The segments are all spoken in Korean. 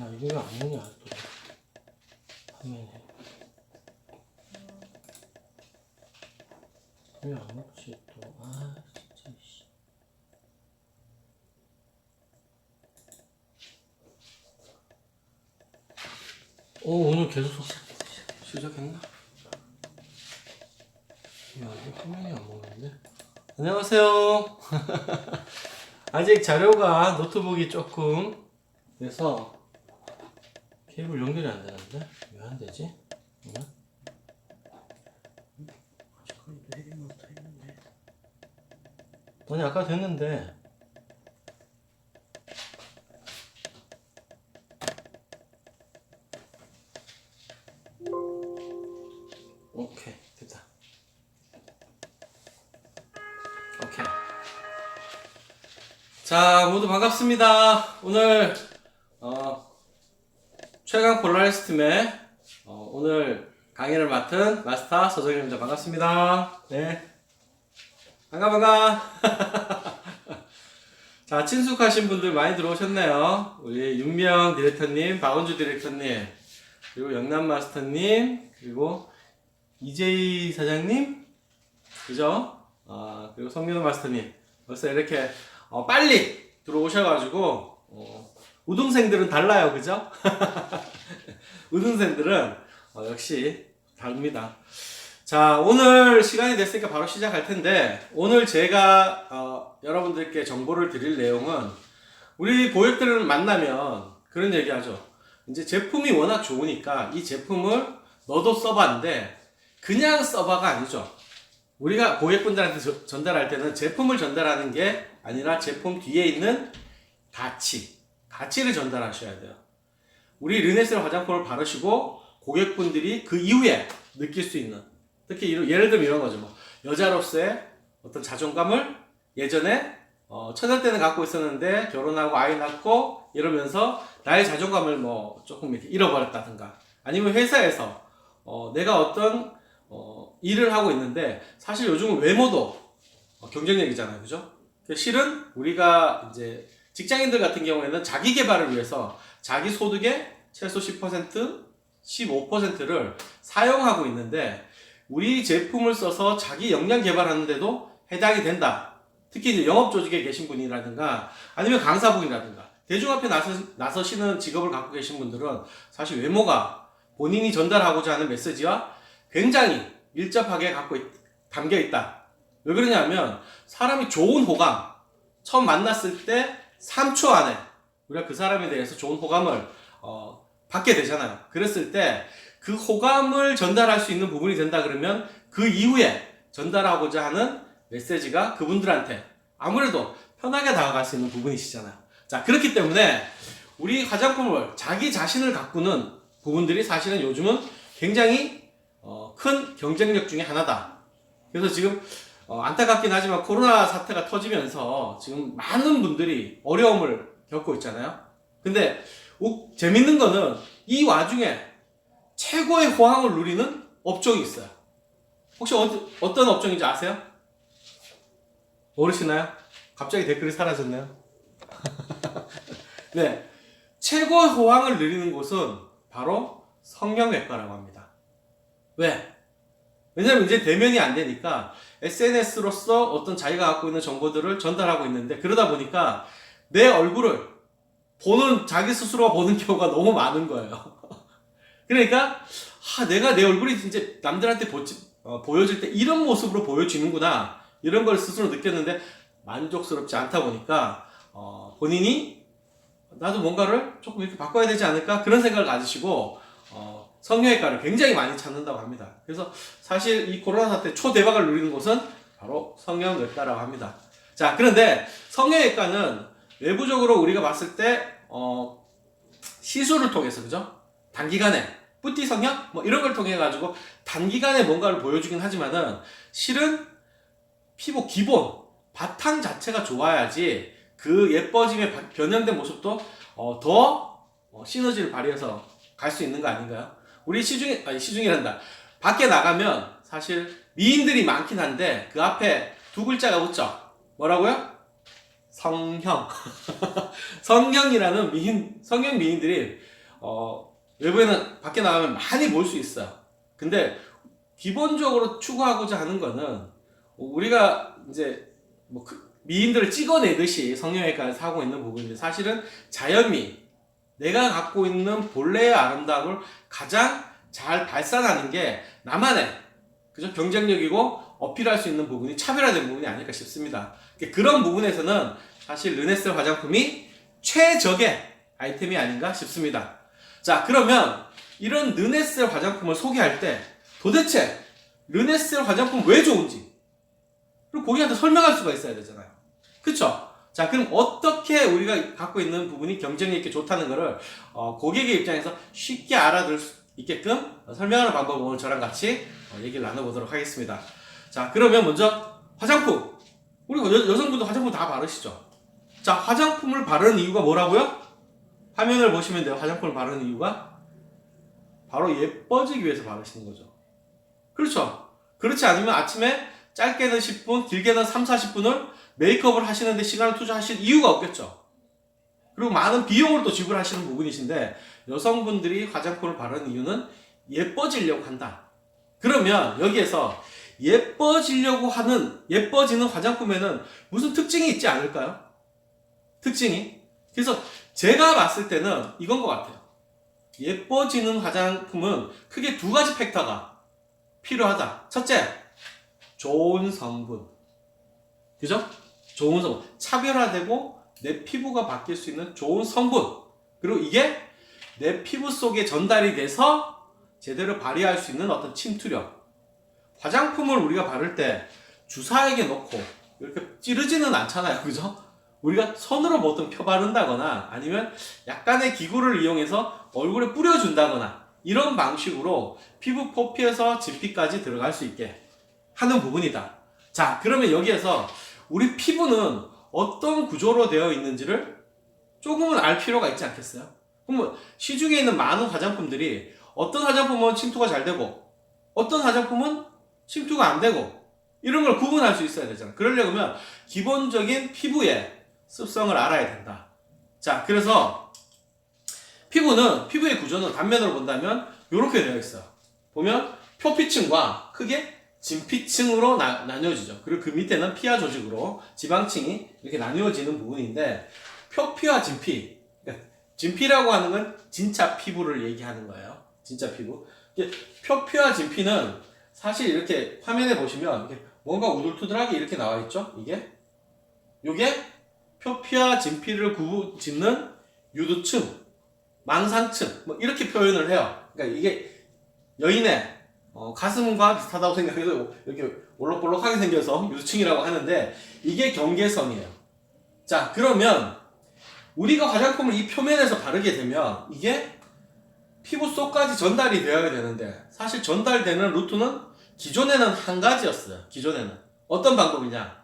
야, 이게 왜 안 오냐, 또. 화면에. 왜 안 오지, 또. 아, 진짜, 씨. 오늘 계속 시작했나? 야, 이게 화면이 안 먹는데? 안녕하세요. 아직 자료가 노트북이 조금 그래서 케이블 연결이 안 되는데 왜 안 되지? 아직까지도 헤딩 붙어 있는데. 아니 아까 됐는데. 오케이 됐다. 오케이. 자 모두 반갑습니다. 오늘 최강 폴라리스트의 오늘 강의를 맡은 마스터 서정현입니다. 반갑습니다. 네. 반가. 자, 친숙하신 분들 많이 들어오셨네요. 우리 윤명 디렉터님, 박원주 디렉터님, 그리고 영남 마스터님, 그리고 이재희 사장님, 그죠? 그리고 성민호 마스터님. 벌써 이렇게 빨리 들어오셔가지고 우등생들은 달라요, 그죠? 우등생들은 역시 다릅니다. 자, 오늘 시간이 됐으니까 바로 시작할 텐데, 오늘 제가 여러분들께 정보를 드릴 내용은, 우리 고객들을 만나면 그런 얘기 하죠. 이제 제품이 워낙 좋으니까 이 제품을 너도 써봤는데 그냥 써봐가 아니죠. 우리가 고객분들한테 전달할 때는 제품을 전달하는 게 아니라 제품 뒤에 있는 가치를 전달하셔야 돼요. 우리 르네셀 화장품을 바르시고 고객분들이 그 이후에 느낄 수 있는, 특히 예를 들면 이런 거죠. 뭐 여자로서의 어떤 자존감을 예전에 처녀 때는 갖고 있었는데 결혼하고 아이 낳고 이러면서 나의 자존감을 뭐 조금 이렇게 잃어버렸다든가, 아니면 회사에서 내가 어떤 일을 하고 있는데 사실 요즘은 외모도 경쟁력이잖아요, 그죠? 실은 우리가 이제 직장인들 같은 경우에는 자기 개발을 위해서 자기 소득의 최소 10%, 15%를 사용하고 있는데, 우리 제품을 써서 자기 역량 개발하는데도 해당이 된다. 특히 이제 영업 조직에 계신 분이라든가 아니면 강사분이라든가 대중 앞에 나서시는 직업을 갖고 계신 분들은 사실 외모가 본인이 전달하고자 하는 메시지와 굉장히 밀접하게 담겨 있다. 왜 그러냐면 사람이 좋은 호감, 처음 만났을 때 3초 안에 우리가 그 사람에 대해서 좋은 호감을 받게 되잖아요. 그랬을 때 그 호감을 전달할 수 있는 부분이 된다 그러면 그 이후에 전달하고자 하는 메시지가 그분들한테 아무래도 편하게 다가갈 수 있는 부분이시잖아요. 자, 그렇기 때문에 우리 화장품을 자기 자신을 가꾸는 부분들이 사실은 요즘은 굉장히 큰 경쟁력 중에 하나다. 그래서 지금 안타깝긴 하지만 코로나 사태가 터지면서 지금 많은 분들이 어려움을 겪고 있잖아요. 근데 재밌는 거는 이 와중에 최고의 호황을 누리는 업종이 있어요. 혹시 어떤 업종인지 아세요? 모르시나요? 갑자기 댓글이 사라졌네요. 네, 최고의 호황을 누리는 곳은 바로 성형외과라고 합니다. 왜? 왜냐면 이제 대면이 안 되니까 SNS로서 어떤 자기가 갖고 있는 정보들을 전달하고 있는데, 그러다 보니까 내 얼굴을 자기 스스로가 보는 경우가 너무 많은 거예요. 그러니까 내가 내 얼굴이 이제 남들한테 보여질 때 이런 모습으로 보여지는구나, 이런 걸 스스로 느꼈는데 만족스럽지 않다 보니까 본인이 나도 뭔가를 조금 이렇게 바꿔야 되지 않을까, 그런 생각을 가지시고 성형외과를 굉장히 많이 찾는다고 합니다. 그래서 사실 이 코로나 사태 초대박을 누리는 곳은 바로 성형외과라고 합니다. 자, 그런데 성형외과는 외부적으로 우리가 봤을 때 시술을 통해서, 그죠? 단기간에 뿌띠 성형 뭐 이런 걸 통해 가지고 단기간에 뭔가를 보여주긴 하지만은 실은 피부 기본 바탕 자체가 좋아야지 그 예뻐짐의 변형된 모습도 더 시너지를 발휘해서 갈 수 있는 거 아닌가요? 우리 시중이란다. 밖에 나가면 사실 미인들이 많긴 한데 그 앞에 두 글자가 붙죠. 뭐라고요? 성형. 성형이라는 성형 미인들이 외부에는 밖에 나가면 많이 볼 수 있어요. 근데 기본적으로 추구하고자 하는 거는 우리가 이제 뭐 미인들을 찍어내듯이 성형외과에서 하고 있는 부분인데, 사실은 자연미, 내가 갖고 있는 본래의 아름다움을 가장 잘 발산하는 게 나만의 그죠? 경쟁력이고 어필할 수 있는 부분이 차별화된 부분이 아닐까 싶습니다. 그런 부분에서는 사실 르네셀 화장품이 최적의 아이템이 아닌가 싶습니다. 자, 그러면 이런 르네셀 화장품을 소개할 때 도대체 르네셀 화장품 왜 좋은지 그리고 고객한테 설명할 수가 있어야 되잖아요. 그쵸? 자, 그럼 어떻게 우리가 갖고 있는 부분이 경쟁력 있게 좋다는 거를 고객의 입장에서 쉽게 알아들 수 있게끔 설명하는 방법을 오늘 저랑 같이 얘기를 나눠보도록 하겠습니다. 자, 그러면 먼저 화장품. 우리 여성분도 화장품 다 바르시죠? 자, 화장품을 바르는 이유가 뭐라고요? 화면을 보시면 돼요. 화장품을 바르는 이유가 바로 예뻐지기 위해서 바르시는 거죠. 그렇죠? 그렇지 않으면 아침에 짧게는 10분, 길게는 3, 40분을 메이크업을 하시는데 시간을 투자하실 이유가 없겠죠. 그리고 많은 비용을 또 지불하시는 부분이신데, 여성분들이 화장품을 바르는 이유는 예뻐지려고 한다. 그러면 여기에서 예뻐지려고 하는, 예뻐지는 화장품에는 무슨 특징이 있지 않을까요? 특징이? 그래서 제가 봤을 때는 이건 것 같아요. 예뻐지는 화장품은 크게 두 가지 팩터가 필요하다. 첫째, 좋은 성분. 그죠? 좋은 성분. 차별화되고 내 피부가 바뀔 수 있는 좋은 성분. 그리고 이게 내 피부 속에 전달이 돼서 제대로 발휘할 수 있는 어떤 침투력. 화장품을 우리가 바를 때 주사액에 넣고 이렇게 찌르지는 않잖아요. 그죠? 우리가 손으로 보통 펴 바른다거나 아니면 약간의 기구를 이용해서 얼굴에 뿌려준다거나 이런 방식으로 피부 표피에서 진피까지 들어갈 수 있게 하는 부분이다. 자, 그러면 여기에서 우리 피부는 어떤 구조로 되어 있는지를 조금은 알 필요가 있지 않겠어요? 그러면 시중에 있는 많은 화장품들이 어떤 화장품은 침투가 잘 되고 어떤 화장품은 침투가 안 되고 이런 걸 구분할 수 있어야 되잖아요. 그러려면 기본적인 피부의 습성을 알아야 된다. 자, 그래서 피부의 구조는 단면으로 본다면 이렇게 되어 있어요. 보면 표피층과 크게 진피층으로 나뉘어지죠. 그리고 그 밑에는 피하 조직으로 지방층이 이렇게 나뉘어지는 부분인데, 표피와 진피, 그러니까 진피라고 하는 건 진짜 피부를 얘기하는 거예요. 진짜 피부. 표피와 진피는 사실 이렇게 화면에 보시면 이렇게 뭔가 우둘투둘하게 이렇게 나와 있죠. 이게 표피와 진피를 짓는 유두층, 망상층, 뭐 이렇게 표현을 해요. 그러니까 이게 여인의 가슴과 비슷하다고 생각해서 이렇게 올록볼록하게 생겨서 유두층이라고 하는데, 이게 경계선이에요. 자, 그러면 우리가 화장품을 이 표면에서 바르게 되면 이게 피부 속까지 전달이 되어야 되는데, 사실 전달되는 루트는 기존에는 한 가지였어요. 기존에는 어떤 방법이냐,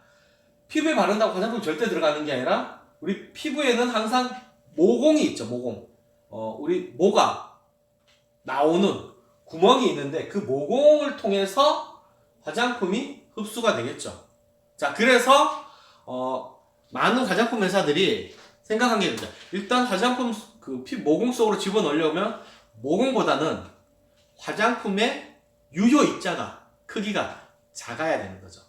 피부에 바른다고 화장품 절대 들어가는 게 아니라 우리 피부에는 항상 모공이 있죠. 모공. 우리 모가 나오는 구멍이 있는데 그 모공을 통해서 화장품이 흡수가 되겠죠. 자, 그래서 많은 화장품 회사들이 생각한 게 있죠. 일단 화장품 모공 속으로 집어넣으려면 모공보다는 화장품의 유효 입자가 크기가 작아야 되는 거죠.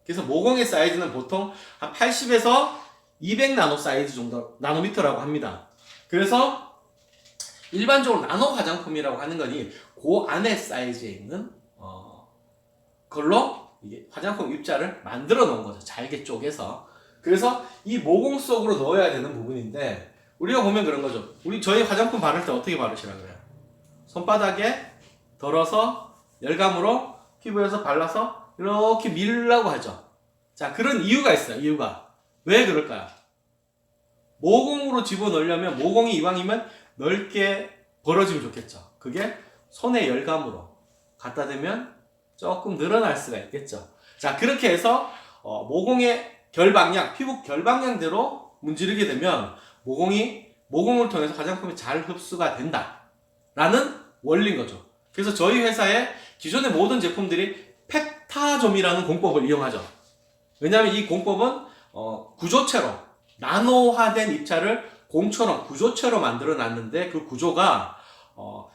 그래서 모공의 사이즈는 보통 한 80에서 200 나노 사이즈 정도, 나노미터라고 합니다. 그래서 일반적으로 나노 화장품이라고 하는 거니 그 안에 사이즈에 있는 걸로 이게 화장품 입자를 만들어 놓은 거죠. 잘게 쪼개서. 그래서 이 모공 속으로 넣어야 되는 부분인데, 우리가 보면 그런 거죠. 저희 화장품 바를 때 어떻게 바르시라 그래요? 손바닥에 덜어서 열감으로 피부에서 발라서 이렇게 밀라고 하죠. 자, 그런 이유가 있어요. 이유가 왜 그럴까요? 모공으로 집어넣으려면 모공이 이왕이면 넓게 벌어지면 좋겠죠. 그게 손에 열감으로 갖다 대면 조금 늘어날 수가 있겠죠. 자, 그렇게 해서 모공의 결방량, 피부 결방량대로 문지르게 되면 모공을 통해서 화장품이 잘 흡수가 된다라는 원리인 거죠. 그래서 저희 회사의 기존의 모든 제품들이 펩타좀이라는 공법을 이용하죠. 왜냐하면 이 공법은 구조체로 나노화된 입자를 공처럼 구조처럼 만들어 놨는데 그 구조가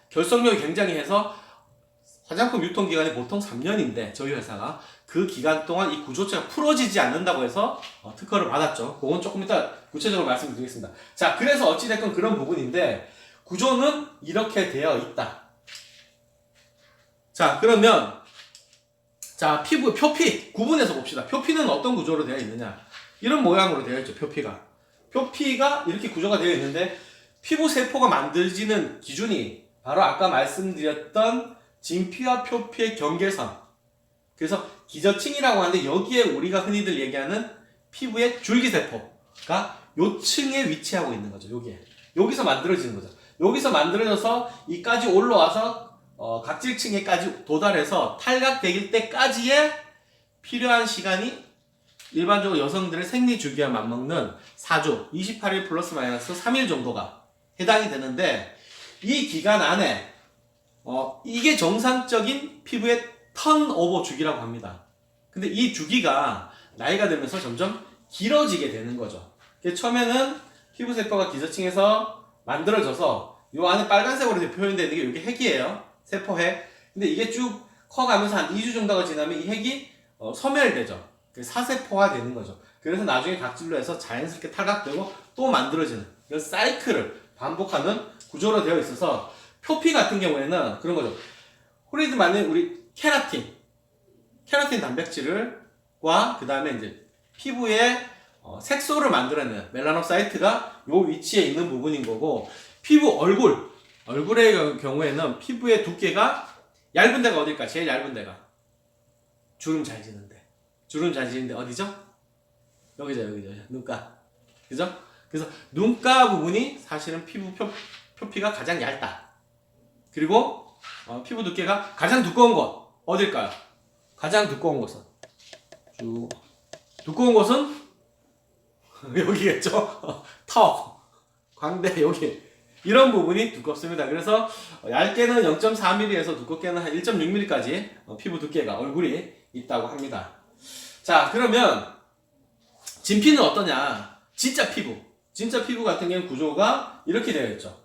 결속력이 굉장히 해서 화장품 유통기간이 보통 3년인데 저희 회사가 그 기간 동안 이 구조체가 풀어지지 않는다고 해서 특허를 받았죠. 그건 조금 이따 구체적으로 말씀드리겠습니다. 자, 그래서 어찌됐건 그런 부분인데 구조는 이렇게 되어 있다. 자, 그러면 자, 피부 표피 구분해서 봅시다. 표피는 어떤 구조로 되어 있느냐? 이런 모양으로 되어 있죠. 표피가 이렇게 구조가 되어 있는데 피부 세포가 만들어지는 기준이 바로 아까 말씀드렸던 진피와 표피의 경계선. 그래서 기저층이라고 하는데 여기에 우리가 흔히들 얘기하는 피부의 줄기세포가 요 층에 위치하고 있는 거죠. 여기서 만들어지는 거죠. 여기서 만들어져서 이까지 올라와서 각질층에까지 도달해서 탈각될 때까지의 필요한 시간이 일반적으로 여성들의 생리 주기와 맞먹는 4주, 28일 플러스 마이너스 3일 정도가 해당이 되는데 이 기간 안에 이게 정상적인 피부의 턴오버 주기라고 합니다. 근데 이 주기가 나이가 들면서 점점 길어지게 되는 거죠. 처음에는 피부 세포가 기저층에서 만들어져서 요 안에 빨간색으로 표현되는 게 이게 핵이에요. 세포핵. 근데 이게 쭉 커가면서 한 2주 정도가 지나면 이 핵이 소멸되죠. 사세포화 되는 거죠. 그래서 나중에 각질로 해서 자연스럽게 탈각되고 또 만들어지는 이런 사이클을 반복하는 구조로 되어 있어서 표피 같은 경우에는 그런 거죠. 흔히들 말하는 우리 케라틴 단백질을 그 다음에 이제 피부에 색소를 만들어내는 멜라노사이트가 요 위치에 있는 부분인 거고, 피부 얼굴의 경우에는 피부의 두께가 얇은 데가 어딜까? 제일 얇은 데가 주름 잘 지는데 어디죠? 여기죠. 눈가. 그죠? 그래서 눈가 부분이 사실은 피부 표피가 가장 얇다. 그리고 피부 두께가 가장 두꺼운 곳 어딜까요? 가장 두꺼운 곳은 두꺼운 곳은 여기겠죠. 턱, 광대 여기 이런 부분이 두껍습니다. 그래서 얇게는 0.4mm에서 두껍게는 한 1.6mm까지 피부 두께가 얼굴이 있다고 합니다. 자, 그러면 진피는 어떠냐? 진짜 피부 같은 경우는 구조가 이렇게 되어 있죠.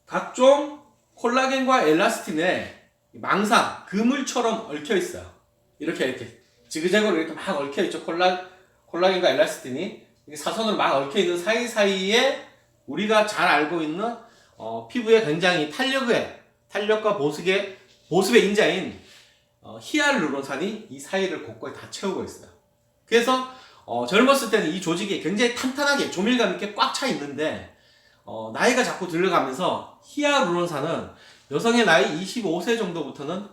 각종 콜라겐과 엘라스틴에 망상, 그물처럼 얽혀 있어요. 이렇게 지그재그로 이렇게 막 얽혀 있죠. 콜라겐과 엘라스틴이 사선으로 막 얽혀 있는 사이사이에 우리가 잘 알고 있는 피부에 굉장히 탄력과 보습의 인자인 히알루론산이 이 사이를 곳곳에 다 채우고 있어요. 그래서 젊었을 때는 이 조직이 굉장히 탄탄하게 조밀감 있게 꽉 차 있는데 나이가 자꾸 들어가면서 히알루론산은 여성의 나이 25세 정도부터는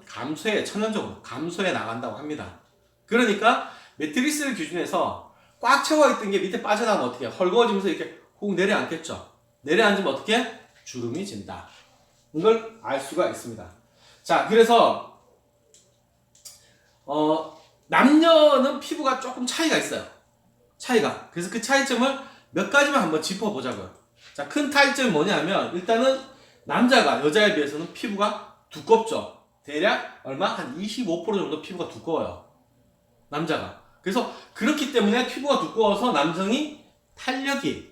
천연적으로 감소해 나간다고 합니다. 그러니까 매트리스를 기준해서 꽉 채워있던 게 밑에 빠져나가면 어떻게 해요? 헐거워지면서 이렇게 훅 내려앉겠죠. 내려앉으면 어떻게? 주름이 진다. 이걸 알 수가 있습니다. 자, 그래서 남녀는 피부가 조금 차이가 있어요. 그래서 그 차이점을 몇 가지만 한번 짚어보자고요. 자, 큰 차이점이 뭐냐면 일단은 남자가 여자에 비해서는 피부가 두껍죠. 대략 한 25% 정도 피부가 두꺼워요. 남자가. 그래서 그렇기 때문에 피부가 두꺼워서 남성이 탄력이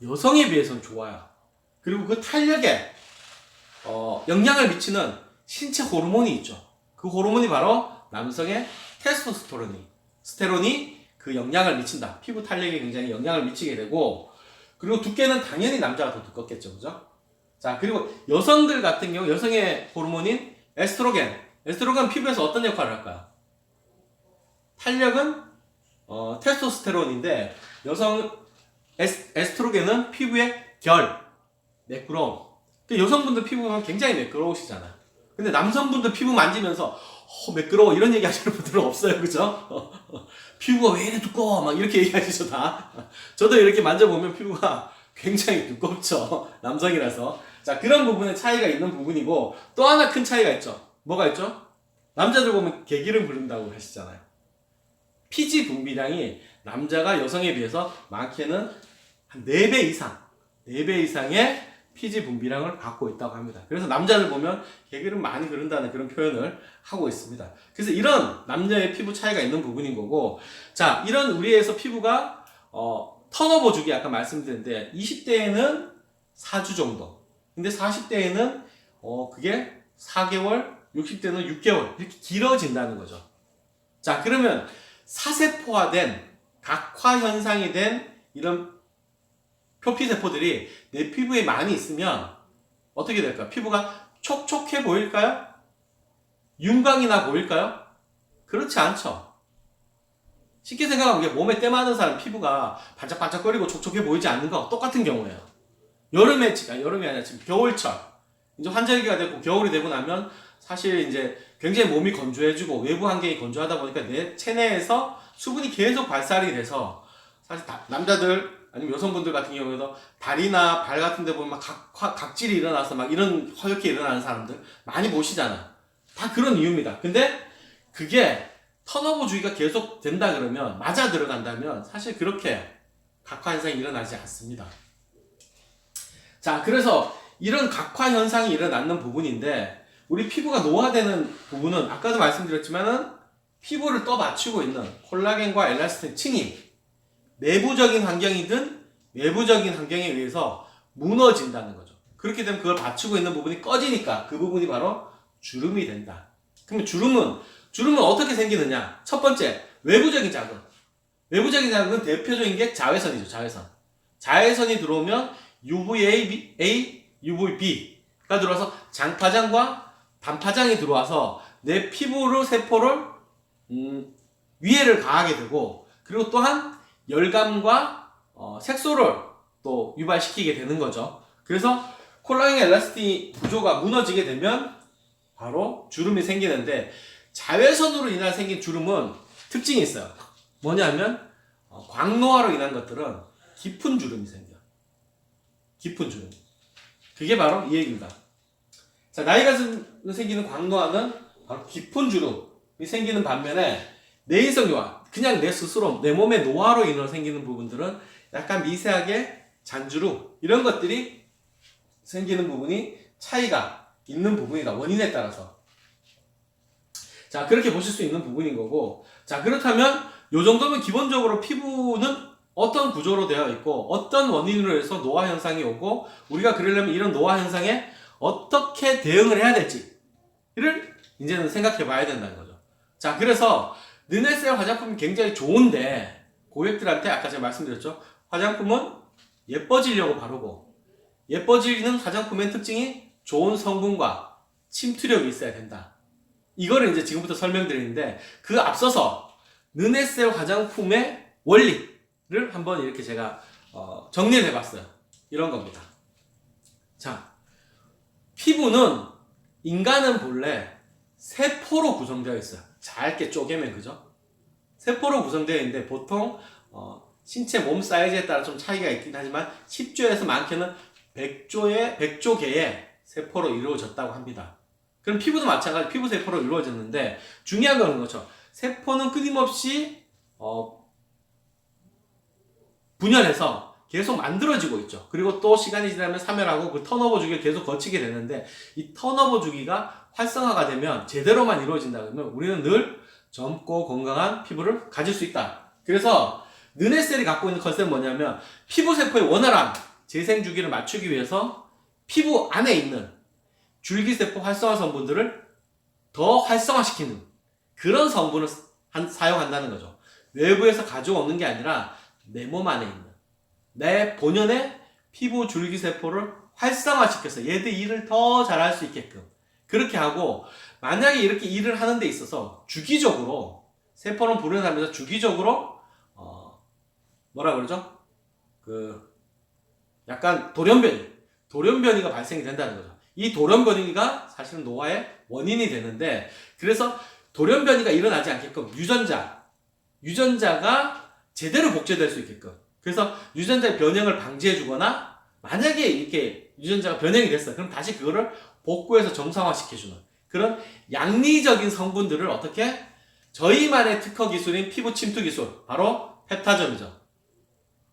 여성에 비해서는 좋아요. 그리고 그 탄력에 영향을 미치는 신체 호르몬이 있죠. 그 호르몬이 바로 남성의 스테론이 그 영향을 미친다. 피부 탄력에 굉장히 영향을 미치게 되고, 그리고 두께는 당연히 남자가 더 두껍겠죠. 그죠? 자, 그리고 여성들 같은 경우 여성의 호르몬인 에스트로겐 피부에서 어떤 역할을 할까요? 탄력은 테스토스테론인데 에스트로겐은 피부의 매끄러움. 그러니까 여성분들 피부 보면 굉장히 매끄러우시잖아요. 근데 남성분들 피부 만지면서 매끄러워 이런 얘기 하시는 분들은 없어요. 그죠? 피부가 왜 이래 두꺼워 막 이렇게 얘기하시죠 다. 저도 이렇게 만져보면 피부가 굉장히 두껍죠. 남성이라서. 자, 그런 부분에 차이가 있는 부분이고, 또 하나 큰 차이가 있죠. 뭐가 있죠? 남자들 보면 개기름 부른다고 하시잖아요. 피지 분비량이 남자가 여성에 비해서 많게는 한 4배 이상의 피지 분비량을 갖고 있다고 합니다. 그래서 남자를 보면 개기름 많이 흐른다는 그런 표현을 하고 있습니다. 그래서 이런 남녀의 피부 차이가 있는 부분인 거고, 자, 이런 우리에서 피부가 턴오버 주기 아까 말씀드렸는데 20대에는 4주 정도. 근데 40대에는 그게 4개월, 60대는 6개월 이렇게 길어진다는 거죠. 자, 그러면 사세포화된 각화 현상이 된 이런 표피세포들이 내 피부에 많이 있으면 어떻게 될까요? 피부가 촉촉해 보일까요? 윤광이 나 보일까요? 그렇지 않죠. 쉽게 생각하면 몸에 때 많은 사람 피부가 반짝반짝거리고 촉촉해 보이지 않는 거 똑같은 경우예요. 여름이 아니라 지금 겨울철. 이제 환절기가 되고 겨울이 되고 나면 사실 이제 굉장히 몸이 건조해지고 외부 환경이 건조하다 보니까 내 체내에서 수분이 계속 발산이 돼서 사실 남자들 아니면 여성분들 같은 경우에도 다리나 발 같은 데 보면 막 각질이 일어나서 막 이런 허옇게 일어나는 사람들 많이 보시잖아. 다 그런 이유입니다. 근데 그게 턴오버 주기가 계속 된다 그러면 맞아 들어간다면 사실 그렇게 각화 현상이 일어나지 않습니다. 자, 그래서 이런 각화 현상이 일어나는 부분인데 우리 피부가 노화되는 부분은 아까도 말씀드렸지만은 피부를 떠받치고 있는 콜라겐과 엘라스틴 층이 내부적인 환경이든 외부적인 환경에 의해서 무너진다는 거죠. 그렇게 되면 그걸 받치고 있는 부분이 꺼지니까 그 부분이 바로 주름이 된다. 그러면 주름은 어떻게 생기느냐? 첫 번째, 외부적인 자극. 외부적인 자극은 대표적인 게 자외선이죠. 자외선이 들어오면 UVA, UVB가 들어와서 장파장과 단파장이 들어와서 내 피부로 세포를 위해를 가하게 되고, 그리고 또한 열감과 색소를 또 유발시키게 되는 거죠. 그래서 콜라겐 엘라스틴 구조가 무너지게 되면 바로 주름이 생기는데, 자외선으로 인해 생긴 주름은 특징이 있어요. 뭐냐면 광노화로 인한 것들은 깊은 주름이 생겨. 깊은 주름. 그게 바로 이 얘기입니다. 자, 나이가 생기는 광노화는 바로 깊은 주름이 생기는 반면에 내인성 노화, 그냥 내 스스로 내 몸의 노화로 인해 생기는 부분들은 약간 미세하게 잔주름 이런 것들이 생기는 부분이 차이가 있는 부분이다. 원인에 따라서. 자, 그렇게 보실 수 있는 부분인 거고, 자, 그렇다면 요 정도면 기본적으로 피부는 어떤 구조로 되어 있고 어떤 원인으로 해서 노화 현상이 오고 우리가 그러려면 이런 노화 현상에 어떻게 대응을 해야 될지를 이제는 생각해 봐야 된다는 거죠. 자, 그래서 르네셀 화장품이 굉장히 좋은데 고객들한테 아까 제가 말씀드렸죠. 화장품은 예뻐지려고 바르고 예뻐지는 화장품의 특징이 좋은 성분과 침투력이 있어야 된다. 이거를 이제 지금부터 설명드리는데 그 앞서서 르네셀 화장품의 원리를 한번 이렇게 제가 정리를 해봤어요. 이런 겁니다. 자, 피부는 인간은 본래 세포로 구성되어 있어요. 잘게 쪼개면 그죠? 세포로 구성되어 있는데 보통 신체 몸 사이즈에 따라 좀 차이가 있긴 하지만 10조에서 많게는 100조 개의 세포로 이루어졌다고 합니다. 그럼 피부도 마찬가지 피부 세포로 이루어졌는데 중요한 건 그렇죠. 세포는 끊임없이 분열해서 계속 만들어지고 있죠. 그리고 또 시간이 지나면 사멸하고 그 턴오버 주기를 계속 거치게 되는데 이 턴오버 주기가 활성화가 되면 제대로만 이루어진다 그러면 우리는 늘 젊고 건강한 피부를 가질 수 있다. 그래서 르네셀이 갖고 있는 컨셉은 뭐냐면 피부 세포의 원활한 재생 주기를 맞추기 위해서 피부 안에 있는 줄기세포 활성화 성분들을 더 활성화시키는 그런 성분을 사용한다는 거죠. 외부에서 가져오는 게 아니라 내 몸 안에 있는 내 본연의 피부 줄기세포를 활성화시켜서 얘들 일을 더 잘할 수 있게끔 그렇게 하고, 만약에 이렇게 일을 하는 데 있어서 주기적으로 세포는 분해하면서 주기적으로 뭐라 그러죠? 약간 돌연변이가 발생이 된다는 거죠. 이 돌연변이가 사실은 노화의 원인이 되는데, 그래서 돌연변이가 일어나지 않게끔 유전자가 제대로 복제될 수 있게끔, 그래서 유전자의 변형을 방지해 주거나, 만약에 이렇게 유전자가 변형이 됐어 그럼 다시 그거를 복구해서 정상화 시켜주는 그런 양리적인 성분들을 어떻게 저희만의 특허 기술인 피부 침투 기술, 바로 펩타점이죠.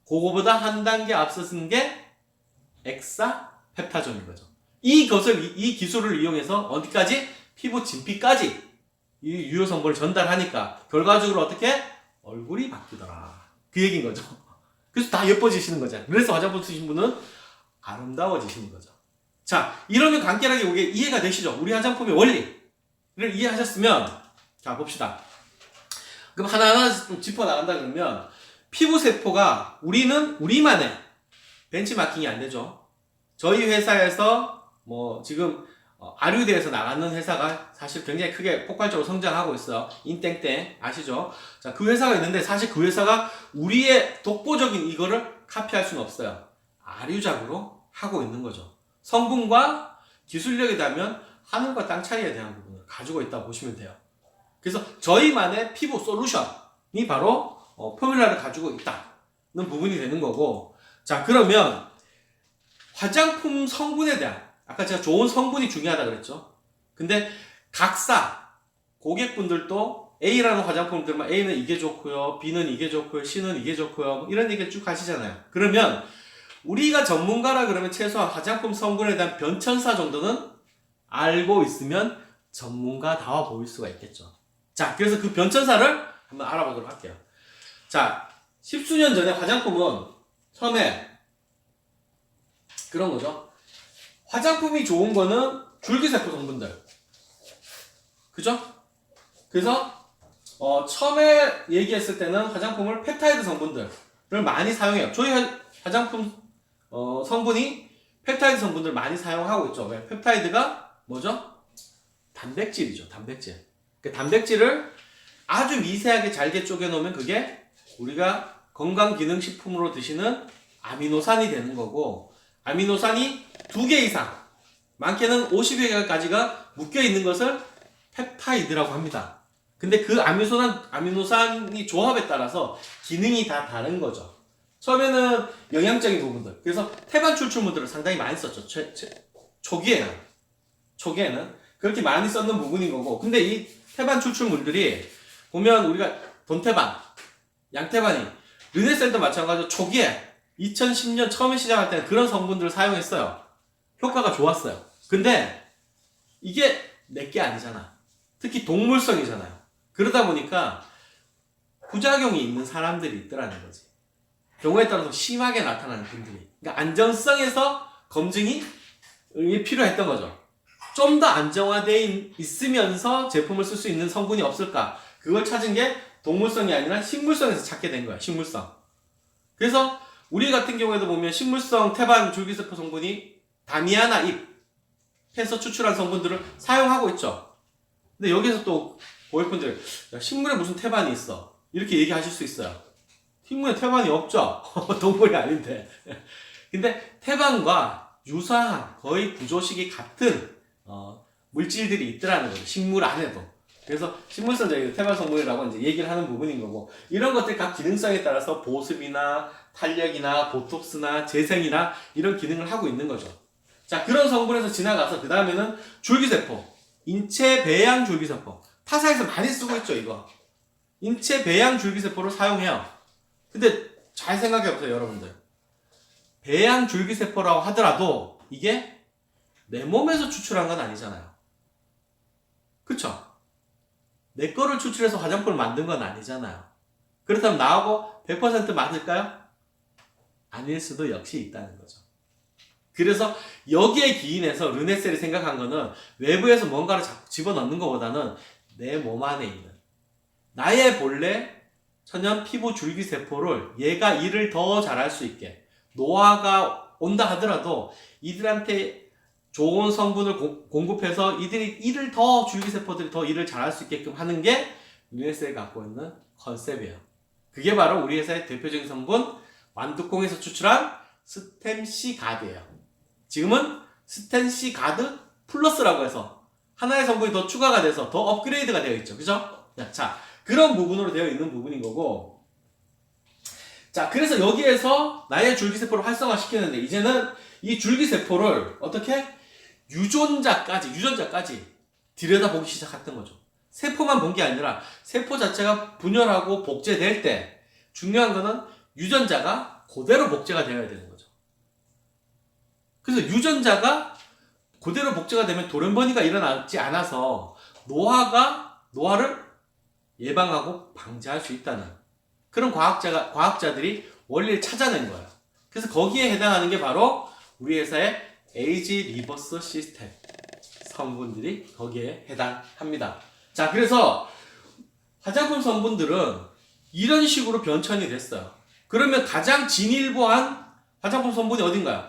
그거보다 한 단계 앞서는 게 엑사펩타점인 거죠. 이 기술을 이용해서 어디까지? 피부 진피까지 이 유효 성분을 전달하니까 결과적으로 어떻게? 얼굴이 바뀌더라. 그 얘기인 거죠. 그래서 다 예뻐지시는 거잖아요. 그래서 화장품 쓰신 분은 아름다워지시는 거죠. 자, 이러면 간결하게 이게 이해가 되시죠? 우리 화장품의 원리를 이해하셨으면, 자, 봅시다. 그럼 하나하나 좀 짚어나간다 그러면, 피부세포가 우리만의 벤치마킹이 안 되죠. 저희 회사에서 지금 아류대에서 나가는 회사가 사실 굉장히 크게 폭발적으로 성장하고 있어요. 인땡땡 아시죠? 자, 그 회사가 있는데 사실 그 회사가 우리의 독보적인 이거를 카피할 수는 없어요. 아류작으로 하고 있는 거죠. 성분과 기술력에 대하면 하늘과 땅 차이에 대한 부분을 가지고 있다고 보시면 돼요. 그래서 저희만의 피부 솔루션이 바로 포뮬라를 가지고 있다는 부분이 되는 거고, 자, 그러면 화장품 성분에 대한, 아까 제가 좋은 성분이 중요하다 그랬죠. 근데 각사 고객분들도 A라는 화장품을 들으면 A는 이게 좋고요, B는 이게 좋고요, C는 이게 좋고요, 이런 얘기를 쭉 하시잖아요. 그러면 우리가 전문가라 그러면 최소한 화장품 성분에 대한 변천사 정도는 알고 있으면 전문가다워 보일 수가 있겠죠. 자, 그래서 그 변천사를 한번 알아보도록 할게요. 자, 십수년 전에 화장품은 처음에 그런 거죠. 화장품이 좋은 거는 줄기세포 성분들. 그죠? 그래서 처음에 얘기했을 때는 화장품을 펩타이드 성분들을 많이 사용해요. 저희 화장품 성분이 펩타이드 성분들 많이 사용하고 있죠. 왜? 펩타이드가 뭐죠? 단백질이죠. 단백질. 그 단백질을 아주 미세하게 잘게 쪼개 놓으면 그게 우리가 건강기능식품으로 드시는 아미노산이 되는 거고, 아미노산이 2개 이상, 많게는 50여 개까지가 묶여 있는 것을 펩타이드라고 합니다. 근데 그 아미노산이 조합에 따라서 기능이 다 다른 거죠. 처음에는 영양적인 부분들, 그래서 태반 추출물들을 상당히 많이 썼죠. 초기에는 그렇게 많이 썼는 부분인 거고, 근데 이 태반 추출물들이 보면 우리가 돈태반, 양태반이 르네셀도 마찬가지로 초기에 2010년 처음에 시작할 때는 그런 성분들을 사용했어요. 효과가 좋았어요. 근데 이게 내게 아니잖아. 특히 동물성이잖아요. 그러다 보니까 부작용이 있는 사람들이 있더라는 거지. 경우에 따라서 심하게 나타나는 분들이. 그러니까 안전성에서 검증이 필요했던 거죠. 좀 더 안정화되어 있으면서 제품을 쓸 수 있는 성분이 없을까? 그걸 찾은 게 동물성이 아니라 식물성에서 찾게 된 거야. 식물성. 그래서 우리 같은 경우에도 보면 식물성 태반 줄기세포 성분이 다미아나 잎에서 추출한 성분들을 사용하고 있죠. 근데 여기서 또 고객분들, 식물에 무슨 태반이 있어? 이렇게 얘기하실 수 있어요. 식물에 태반이 없죠. 동물이 아닌데. 근데 태반과 유사한 거의 구조식이 같은 물질들이 있더라는 거죠. 식물 안에도. 그래서 식물성적인 태반 성분이라고 이제 얘기를 하는 부분인 거고, 이런 것들 각 기능성에 따라서 보습이나 탄력이나 보톡스나 재생이나 이런 기능을 하고 있는 거죠. 자, 그런 성분에서 지나가서 그 다음에는 줄기세포, 인체 배양 줄기세포. 타사에서 많이 쓰고 있죠, 이거. 인체 배양 줄기세포를 사용해요. 근데 잘 생각해 보세요, 여러분들. 배양 줄기세포라고 하더라도 이게 내 몸에서 추출한 건 아니잖아요. 그쵸? 내 거를 추출해서 화장품을 만든 건 아니잖아요. 그렇다면 나하고 100% 맞을까요? 아닐 수도 역시 있다는 거죠. 그래서 여기에 기인해서 르네셀이 생각한 거는 외부에서 뭔가를 집어넣는 것보다는 내 몸 안에 있는 나의 본래 천연 피부 줄기세포를 얘가 일을 더 잘할 수 있게, 노화가 온다 하더라도 이들한테 좋은 성분을 공급해서 이들이 일을 더, 줄기세포들이 더 일을 잘할 수 있게끔 하는 게 르네셀이 갖고 있는 컨셉이에요. 그게 바로 우리 회사의 대표적인 성분 완두콩에서 추출한 스템C 가드예요. 지금은 스템C 가드 플러스라고 해서 하나의 성분이 더 추가가 돼서 더 업그레이드가 되어 있죠. 그죠? 자, 그런 부분으로 되어 있는 부분인 거고, 자, 그래서 여기에서 나의 줄기세포를 활성화시키는데 이제는 이 줄기세포를 어떻게 유전자까지 들여다보기 시작했던 거죠. 세포만 본 게 아니라 세포 자체가 분열하고 복제될 때 중요한 거는 유전자가 그대로 복제가 되어야 되는 거죠. 그래서 유전자가 그대로 복제가 되면 돌연변이가 일어나지 않아서 노화를 예방하고 방지할 수 있다는 그런 과학자들이 원리를 찾아낸 거예요. 그래서 거기에 해당하는 게 바로 우리 회사의 에이지 리버스 시스템 성분들이 거기에 해당합니다. 자, 그래서 화장품 성분들은 이런 식으로 변천이 됐어요. 그러면 가장 진일보한 화장품 성분이 어딘가요?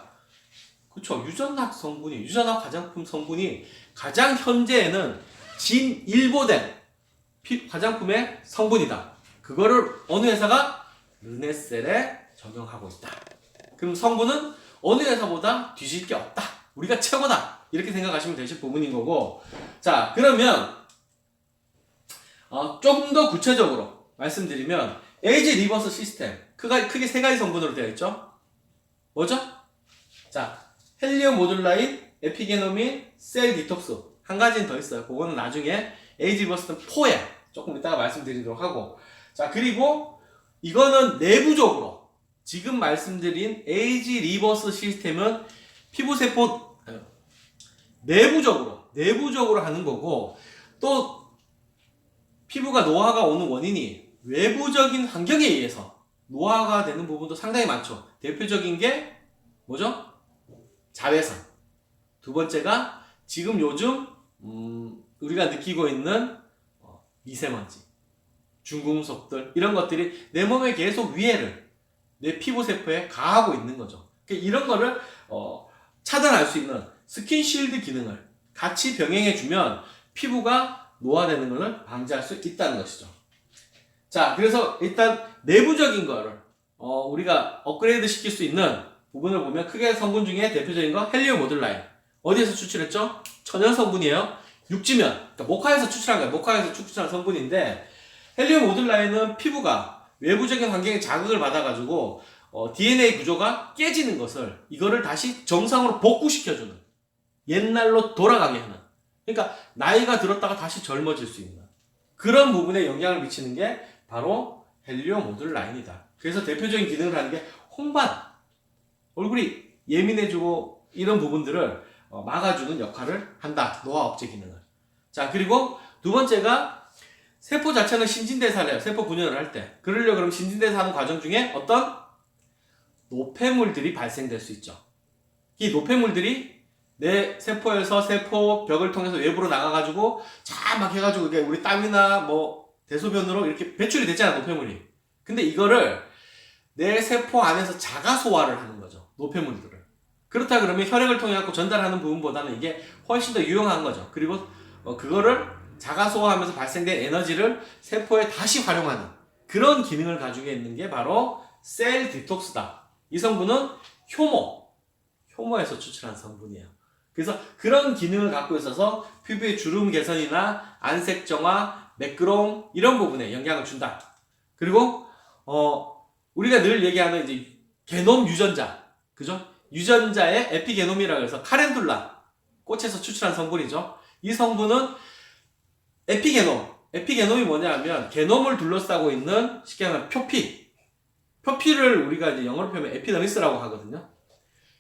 그렇죠. 유전학 성분이, 유전학 화장품 성분이 가장 현재에는 진일보된 화장품의 성분이다. 그거를 어느 회사가? 르네셀에 적용하고 있다. 그럼 성분은 어느 회사보다 뒤질 게 없다. 우리가 최고다. 이렇게 생각하시면 되실 부분인 거고. 자, 그러면 좀 더 구체적으로 말씀드리면 에이지 리버스 시스템 크게 세 가지 성분으로 되어 있죠. 뭐죠? 자, 헬리움 모듈라인, 에피게노민, 셀 디톡스. 한 가지는 더 있어요. 그거는 나중에 에이지 리버스 4에 조금 이따가 말씀드리도록 하고. 자, 그리고 이거는 내부적으로 지금 말씀드린 에이지 리버스 시스템은 피부세포 내부적으로 하는 거고, 또 피부가 노화가 오는 원인이 외부적인 환경에 의해서 노화가 되는 부분도 상당히 많죠. 대표적인 게 뭐죠? 자외선. 두 번째가 지금 요즘 우리가 느끼고 있는 미세먼지, 중금속들, 이런 것들이 내 몸에 계속 위해를 내 피부 세포에 가하고 있는 거죠. 이런 거를 차단할 수 있는 스킨실드 기능을 같이 병행해주면 피부가 노화되는 것을 방지할 수 있다는 것이죠. 자, 그래서 일단 내부적인 거를 우리가 업그레이드 시킬 수 있는 부분을 보면 크게 성분 중에 대표적인 거 헬리움 모듈라인. 어디에서 추출했죠? 천연 성분이에요. 육지면, 그러니까 모카에서 추출한 거예요. 모카에서 추출한 성분인데, 헬리움 모듈라인은 피부가 외부적인 환경에 자극을 받아가지고 DNA 구조가 깨지는 것을, 이거를 다시 정상으로 복구시켜주는, 옛날로 돌아가게 하는, 그러니까 나이가 들었다가 다시 젊어질 수 있는 그런 부분에 영향을 미치는 게 바로 헬리움 모듈라인이다. 그래서 대표적인 기능을 하는 게 홍반, 얼굴이 예민해지고 이런 부분들을 막아주는 역할을 한다. 노화 억제 기능을. 자, 그리고 두 번째가 세포 자체는 신진대사를 해요. 세포 분열을 할 때. 그러려고 그러면 신진대사하는 과정 중에 어떤 노폐물들이 발생될 수 있죠. 이 노폐물들이 내 세포에서 세포 벽을 통해서 외부로 나가가지고 막 해가지고 이게 우리 땀이나 뭐 대소변으로 이렇게 배출이 됐잖아, 노폐물이. 근데 이거를 내 세포 안에서 자가 소화를 하는 거죠, 노폐물들을. 그렇다 그러면 혈액을 통해 갖고 전달하는 부분보다는 이게 훨씬 더 유용한 거죠. 그리고 그거를 자가 소화하면서 발생된 에너지를 세포에 다시 활용하는 그런 기능을 가지고 있는 게 바로 셀 디톡스다. 이 성분은 효모에서 추출한 성분이에요. 그래서 그런 기능을 갖고 있어서 피부의 주름 개선이나 안색 정화, 매끄러움 이런 부분에 영향을 준다. 그리고 우리가 늘 얘기하는 이제 게놈 유전자, 그죠? 유전자의 에피게놈이라고 해서 카렌둘라 꽃에서 추출한 성분이죠. 이 성분은 에피게놈이 뭐냐면 게놈을 둘러싸고 있는 쉽게 말하면 표피를 우리가 이제 영어로 표현하면 에피더미스라고 하거든요.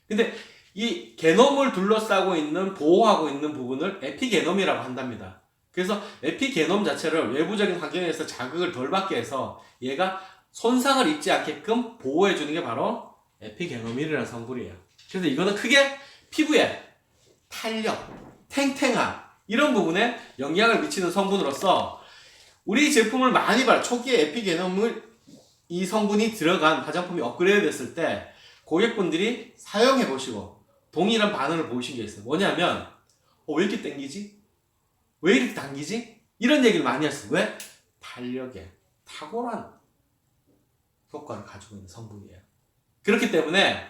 근데 이 게놈을 둘러싸고 있는, 보호하고 있는 부분을 에피게놈이라고 한답니다. 그래서 에피게놈 자체를 외부적인 환경에서 자극을 덜 받게 해서 얘가 손상을 입지 않게끔 보호해주는 게 바로 에피게노민이라는 성분이에요. 그래서 이거는 크게 피부에 탄력, 탱탱함 이런 부분에 영향을 미치는 성분으로서 우리 제품을 많이 초기에 에피게노민 이 성분이 들어간 화장품이 업그레이드 됐을 때 고객분들이 사용해 보시고 동일한 반응을 보이신 게 있어요. 뭐냐면 왜 이렇게 땡기지? 왜 이렇게 당기지? 이런 얘기를 많이 했어요. 왜? 탄력에 탁월한 효과를 가지고 있는 성분이에요. 그렇기 때문에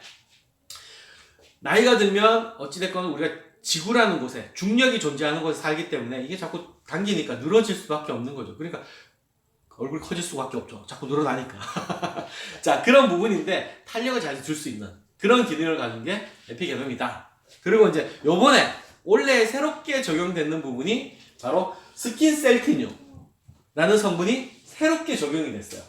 나이가 들면 어찌됐건 우리가 지구라는 곳에, 중력이 존재하는 곳에 살기 때문에 이게 자꾸 당기니까 늘어질 수밖에 없는 거죠. 그러니까 얼굴이 커질 수밖에 없죠. 자꾸 늘어나니까. 자, 그런 부분인데 탄력을 잘 줄 수 있는 그런 기능을 가진 게 에피게놈이다. 그리고 이제 요번에 원래 새롭게 적용되는 부분이 바로 스킨셀티늄라는 성분이 새롭게 적용이 됐어요.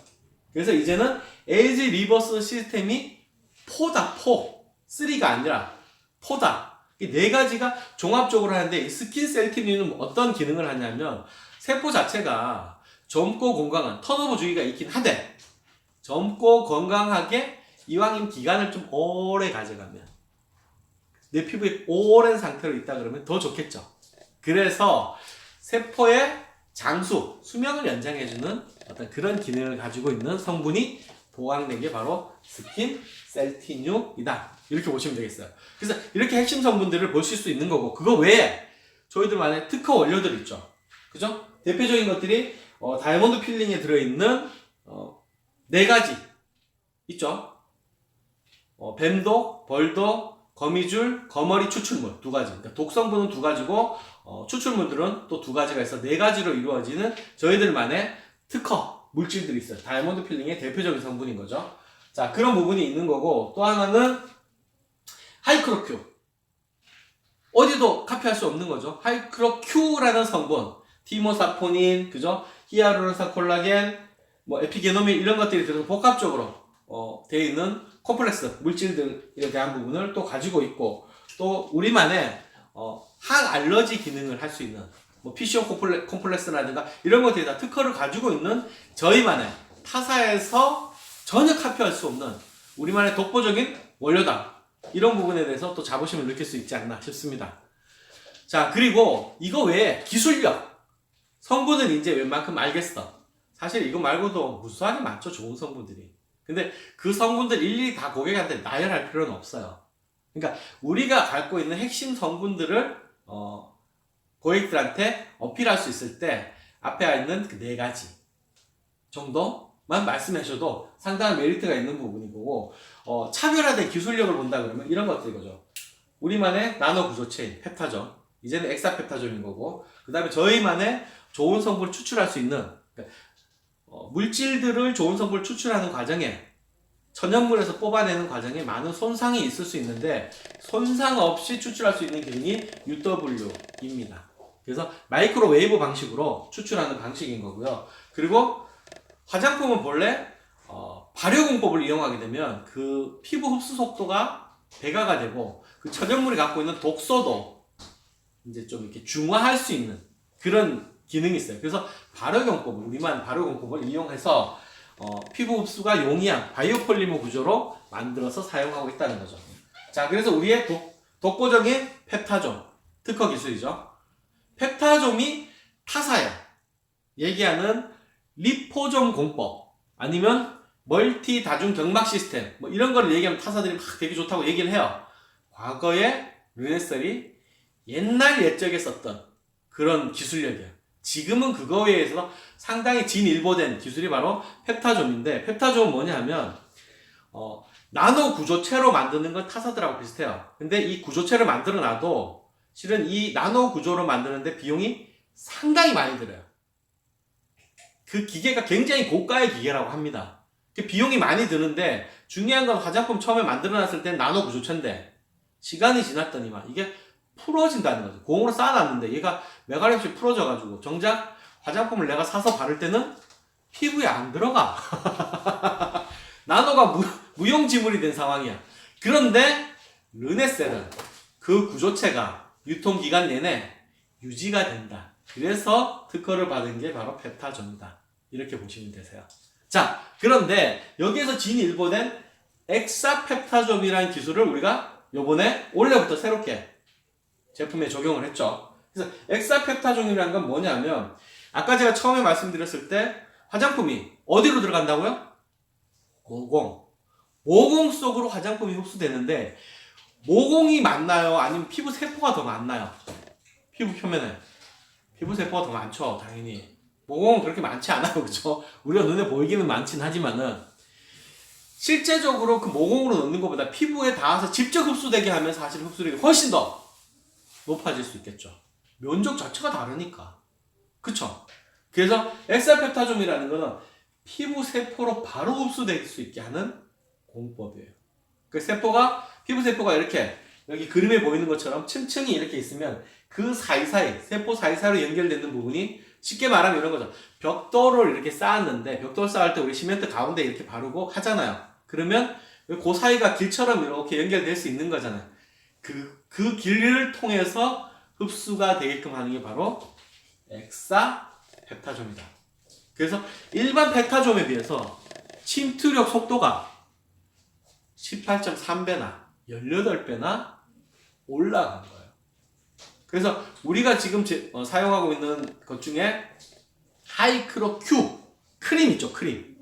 그래서 이제는 에이지 리버스 시스템이 3가 아니라 4다. 이 네 가지가 종합적으로 하는데 이 스킨셀티늄은 어떤 기능을 하냐면 세포 자체가 젊고 건강한 턴오버 주기가 있긴 하되 젊고 건강하게 이왕이면 기간을 좀 오래 가져가면 내 피부에 오랜 상태로 있다 그러면 더 좋겠죠. 그래서 세포의 장수, 수명을 연장해주는 어떤 그런 기능을 가지고 있는 성분이 보강된 게 바로 스킨 셀티늄이다. 이렇게 보시면 되겠어요. 그래서 이렇게 핵심 성분들을 보실 수 있는 거고, 그거 외에 저희들만의 특허 원료들 있죠. 그죠? 대표적인 것들이 다이아몬드 필링에 들어있는 4가지 있죠. 뱀독, 벌독, 거미줄, 거머리 추출물 2가지. 그러니까 독성분은 2가지고 추출물들은 또 2가지가 있어 4가지로 이루어지는 저희들만의 특허 물질들이 있어요. 다이아몬드 필링의 대표적인 성분인 거죠. 자, 그런 부분이 있는 거고, 또 하나는 하이크로큐. 어디도 카피할 수 없는 거죠. 하이크로큐라는 성분, 티모사포닌, 그죠? 히아루론산 콜라겐, 뭐 에피게노민 이런 것들이 들어서 복합적으로 되어 있는 콤플렉스 물질들에 대한 부분을 또 가지고 있고, 또 우리만의 항알러지 기능을 할 수 있는 뭐 PCO 콤플렉스라든가 이런 것들이 다 특허를 가지고 있는 저희만의 타사에서 전혀 카피할 수 없는 우리만의 독보적인 원료다. 이런 부분에 대해서 또 자부심을 느낄 수 있지 않나 싶습니다. 자, 그리고 이거 외에 기술력, 성분은 이제 웬만큼 알겠어. 사실 이거 말고도 무수하게 많죠, 좋은 성분들이. 근데 그 성분들 일일이 다 고객한테 나열할 필요는 없어요. 그러니까 우리가 갖고 있는 핵심 성분들을 고객들한테 어필할 수 있을 때 앞에 있는 그 4가지 정도만 말씀하셔도 상당한 메리트가 있는 부분인 거고, 차별화된 기술력을 본다 그러면 이런 것들인 거죠. 우리만의 나노 구조체인 펩타존, 이제는 엑사펩타존인 거고, 그 다음에 저희만의 좋은 성분을 추출할 수 있는, 그러니까 물질들을 좋은 성분을 추출하는 과정에, 천연물에서 뽑아내는 과정에 많은 손상이 있을 수 있는데 손상 없이 추출할 수 있는 기능이 UW입니다. 그래서 마이크로웨이브 방식으로 추출하는 방식인 거고요. 그리고 화장품은 본래 발효공법을 이용하게 되면 그 피부 흡수 속도가 배가가 되고 그 천연물이 갖고 있는 독소도 이제 좀 이렇게 중화할 수 있는 그런 기능이 있어요. 그래서 발효공법을, 우리만 발효공법을 이용해서 피부 흡수가 용이한 바이오폴리머 구조로 만들어서 사용하고 있다는 거죠. 자, 그래서 우리의 독보적인 펩타존 특허 기술이죠. 펩타존이 타사에 얘기하는 리포존 공법 아니면 멀티 다중 경막 시스템 뭐 이런 거를 얘기하면 타사들이 막 되게 좋다고 얘기를 해요. 과거에 르네셀이 옛날 옛적에 썼던 그런 기술력이에요. 지금은 그거에 의해서 상당히 진일보된 기술이 바로 펩타존인데, 펩타존은 뭐냐 하면 나노 구조체로 만드는 건 타사들하고 비슷해요. 근데 이 구조체를 만들어 놔도 실은 이 나노 구조로 만드는데 비용이 상당히 많이 들어요. 그 기계가 굉장히 고가의 기계라고 합니다. 그 비용이 많이 드는데 중요한 건 화장품 처음에 만들어 놨을 땐 나노 구조체인데 시간이 지났더니만 이게 풀어진다는 거죠. 공으로 쌓아놨는데 얘가 메가리없이 풀어져가지고 정작 화장품을 내가 사서 바를 때는 피부에 안 들어가. 나노가 무용지물이 된 상황이야. 그런데 르네셀은 그 구조체가 유통기간 내내 유지가 된다. 그래서 특허를 받은 게 바로 펩타존이다. 이렇게 보시면 되세요. 자, 그런데 여기에서 진일보된 엑사펩타존이라는 기술을 우리가 요번에 올해부터 새롭게 제품에 적용을 했죠. 그래서 엑사펩타존이라는 건 뭐냐면 아까 제가 처음에 말씀드렸을 때 화장품이 어디로 들어간다고요? 모공 속으로 화장품이 흡수되는데 모공이 많나요? 아니면 피부 세포가 더 많나요? 피부 표면에 피부 세포가 더 많죠, 당연히. 모공은 그렇게 많지 않아요, 그죠? 우리가 눈에 보이기는 많긴 하지만은 실제적으로 그 모공으로 넣는 것보다 피부에 닿아서 직접 흡수되게 하면 사실 흡수력이 훨씬 더 높아질 수 있겠죠. 면적 자체가 다르니까. 그쵸? 그래서 엑사펩타존이라는 거는 피부 세포로 바로 흡수될 수 있게 하는 공법이에요. 그 피부 세포가 이렇게 여기 그림에 보이는 것처럼 층층이 이렇게 있으면 그 사이사이, 세포 사이사이로 연결되는 부분이 쉽게 말하면 이런 거죠. 벽돌을 이렇게 쌓았는데 벽돌 쌓을 때 우리 시멘트 가운데 이렇게 바르고 하잖아요. 그러면 그 사이가 길처럼 이렇게 연결될 수 있는 거잖아요. 그 길을 통해서 흡수가 되게끔 하는 게 바로 엑사펩타존이다. 그래서 일반 펩타존에 비해서 침투력 속도가 18.3배나 18배나 올라간 거예요. 그래서 우리가 지금 사용하고 있는 것 중에 하이크로 큐 크림 있죠, 크림.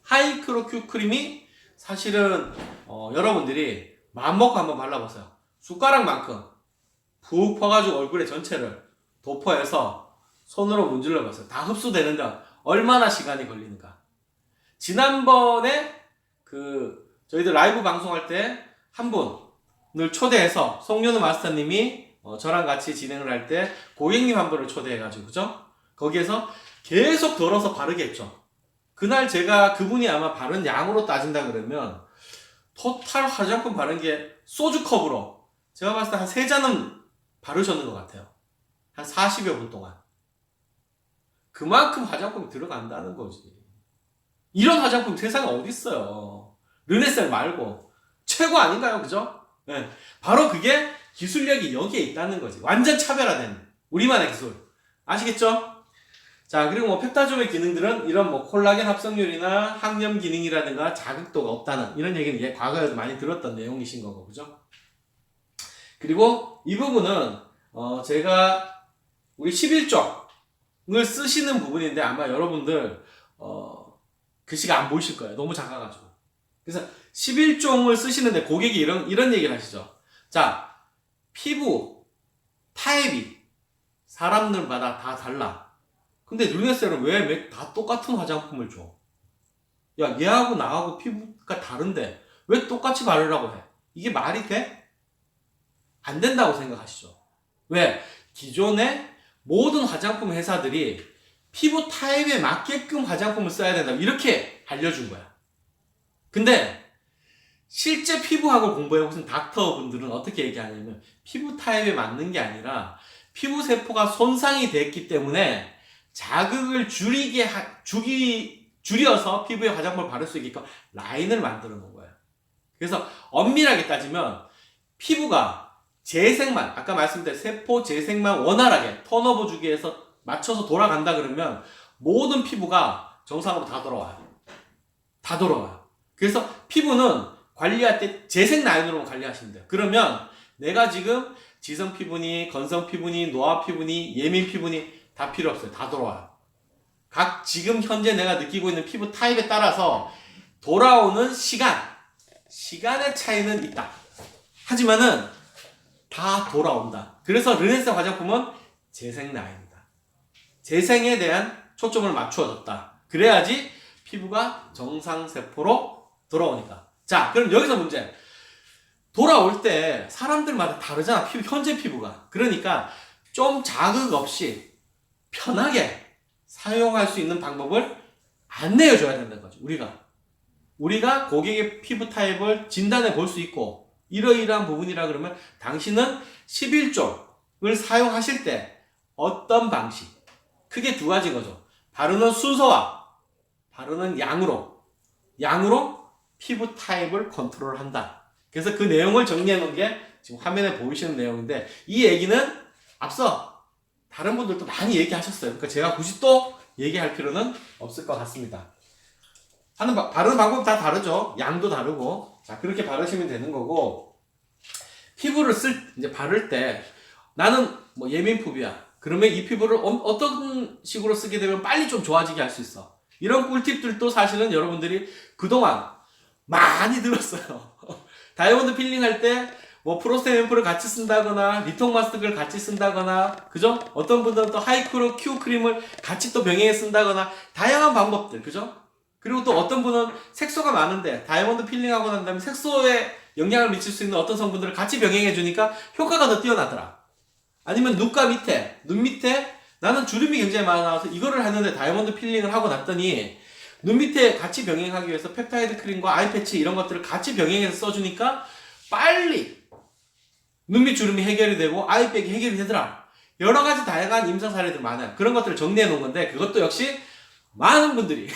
하이크로 큐 크림이 사실은 여러분들이 마음먹고 한번 발라보세요. 숟가락만큼 푹 퍼가지고 얼굴에 전체를 도포해서 손으로 문질러 보세요. 다 흡수되는데 얼마나 시간이 걸리는가. 지난번에 저희들 라이브 방송할 때 한 분을 초대해서 송윤우 마스터님이 저랑 같이 진행을 할 때 고객님 한 분을 초대해가지고, 그죠? 거기에서 계속 덜어서 바르게 했죠. 그날 제가 그분이 아마 바른 양으로 따진다 그러면 토탈 화장품 바른 게 소주컵으로 제가 봤을 때 한 3잔은 바르셨는 것 같아요. 한 40여 분 동안. 그만큼 화장품이 들어간다는 거지. 이런 화장품 세상에 어디 있어요. 르네셀 말고 최고 아닌가요? 그죠? 네. 바로 그게 기술력이 여기에 있다는 거지. 완전 차별화된 우리만의 기술. 아시겠죠? 자, 그리고 뭐 펩타조의 기능들은 이런 뭐 콜라겐 합성률이나 항염 기능이라든가 자극도가 없다는 이런 얘기는 과거에도 많이 들었던 내용이신 거고, 그죠? 그리고 이 부분은 제가 우리 11종을 쓰시는 부분인데 아마 여러분들 글씨가 안 보이실 거예요. 너무 작아가지고. 그래서 11종을 쓰시는데 고객이 이런 얘기를 하시죠. 자, 피부 타입이 사람들마다 다 달라. 근데 르네셀은 왜 다 똑같은 화장품을 줘? 야, 얘하고 나하고 피부가 다른데 왜 똑같이 바르라고 해? 이게 말이 돼? 안 된다고 생각하시죠? 왜? 기존의 모든 화장품 회사들이 피부 타입에 맞게끔 화장품을 써야 된다, 이렇게 알려준 거야. 근데 실제 피부학을 공부해보신 닥터분들은 어떻게 얘기하냐면 피부 타입에 맞는 게 아니라 피부 세포가 손상이 됐기 때문에 자극을 줄여서 피부에 화장품을 바를 수 있게끔 라인을 만들어 놓은 거예요. 그래서 엄밀하게 따지면 피부가 재생만, 아까 말씀드린 세포 재생만 원활하게 턴오버 주기에서 맞춰서 돌아간다 그러면 모든 피부가 정상으로 다 돌아와요. 다 돌아와요. 그래서 피부는 관리할 때 재생 라인으로 관리하시면 돼요. 그러면 내가 지금 지성 피부니, 건성 피부니, 노화 피부니, 예민 피부니 다 필요 없어요. 다 돌아와요. 각 지금 현재 내가 느끼고 있는 피부 타입에 따라서 돌아오는 시간의 차이는 있다. 하지만은 다 돌아온다. 그래서 르네셀 화장품은 재생 라인이다. 재생에 대한 초점을 맞추어줬다. 그래야지 피부가 정상세포로 돌아오니까. 자, 그럼 여기서 문제. 돌아올 때 사람들마다 다르잖아. 현재 피부가. 그러니까 좀 자극 없이 편하게 사용할 수 있는 방법을 안내해줘야 된다는 거죠. 우리가 고객의 피부 타입을 진단해 볼 수 있고 이러이러한 부분이라 그러면 당신은 11종을 사용하실 때 어떤 방식, 크게 두 가지인 거죠. 바르는 순서와 바르는 양으로 피부 타입을 컨트롤한다. 그래서 그 내용을 정리해 놓은 게 지금 화면에 보이시는 내용인데, 이 얘기는 앞서 다른 분들도 많이 얘기하셨어요. 그러니까 제가 굳이 또 얘기할 필요는 없을 것 같습니다. 바르는 방법 다 다르죠. 양도 다르고. 자, 그렇게 바르시면 되는 거고, 피부를 이제 바를 때 나는 뭐 예민 피부야. 그러면 이 피부를 어떤 식으로 쓰게 되면 빨리 좀 좋아지게 할 수 있어. 이런 꿀팁들도 사실은 여러분들이 그동안 많이 들었어요. 다이아몬드 필링 할 때 뭐 프로스테 앰플을 같이 쓴다거나 리통 마스크를 같이 쓴다거나, 그죠? 어떤 분들은 또 하이크로 큐 크림을 같이 또 병행해 쓴다거나, 다양한 방법들, 그죠? 그리고 또 어떤 분은 색소가 많은데 다이아몬드 필링하고 난 다음에 색소에 영향을 미칠 수 있는 어떤 성분들을 같이 병행해 주니까 효과가 더 뛰어나더라. 아니면 눈 밑에 나는 주름이 굉장히 많아서 이거를 하는데 다이아몬드 필링을 하고 났더니 눈 밑에 같이 병행하기 위해서 펩타이드 크림과 아이패치 이런 것들을 같이 병행해서 써주니까 빨리 눈밑 주름이 해결이 되고 아이백이 해결이 되더라. 여러 가지 다양한 임상 사례들 많아요. 그런 것들을 정리해 놓은 건데, 그것도 역시 많은 분들이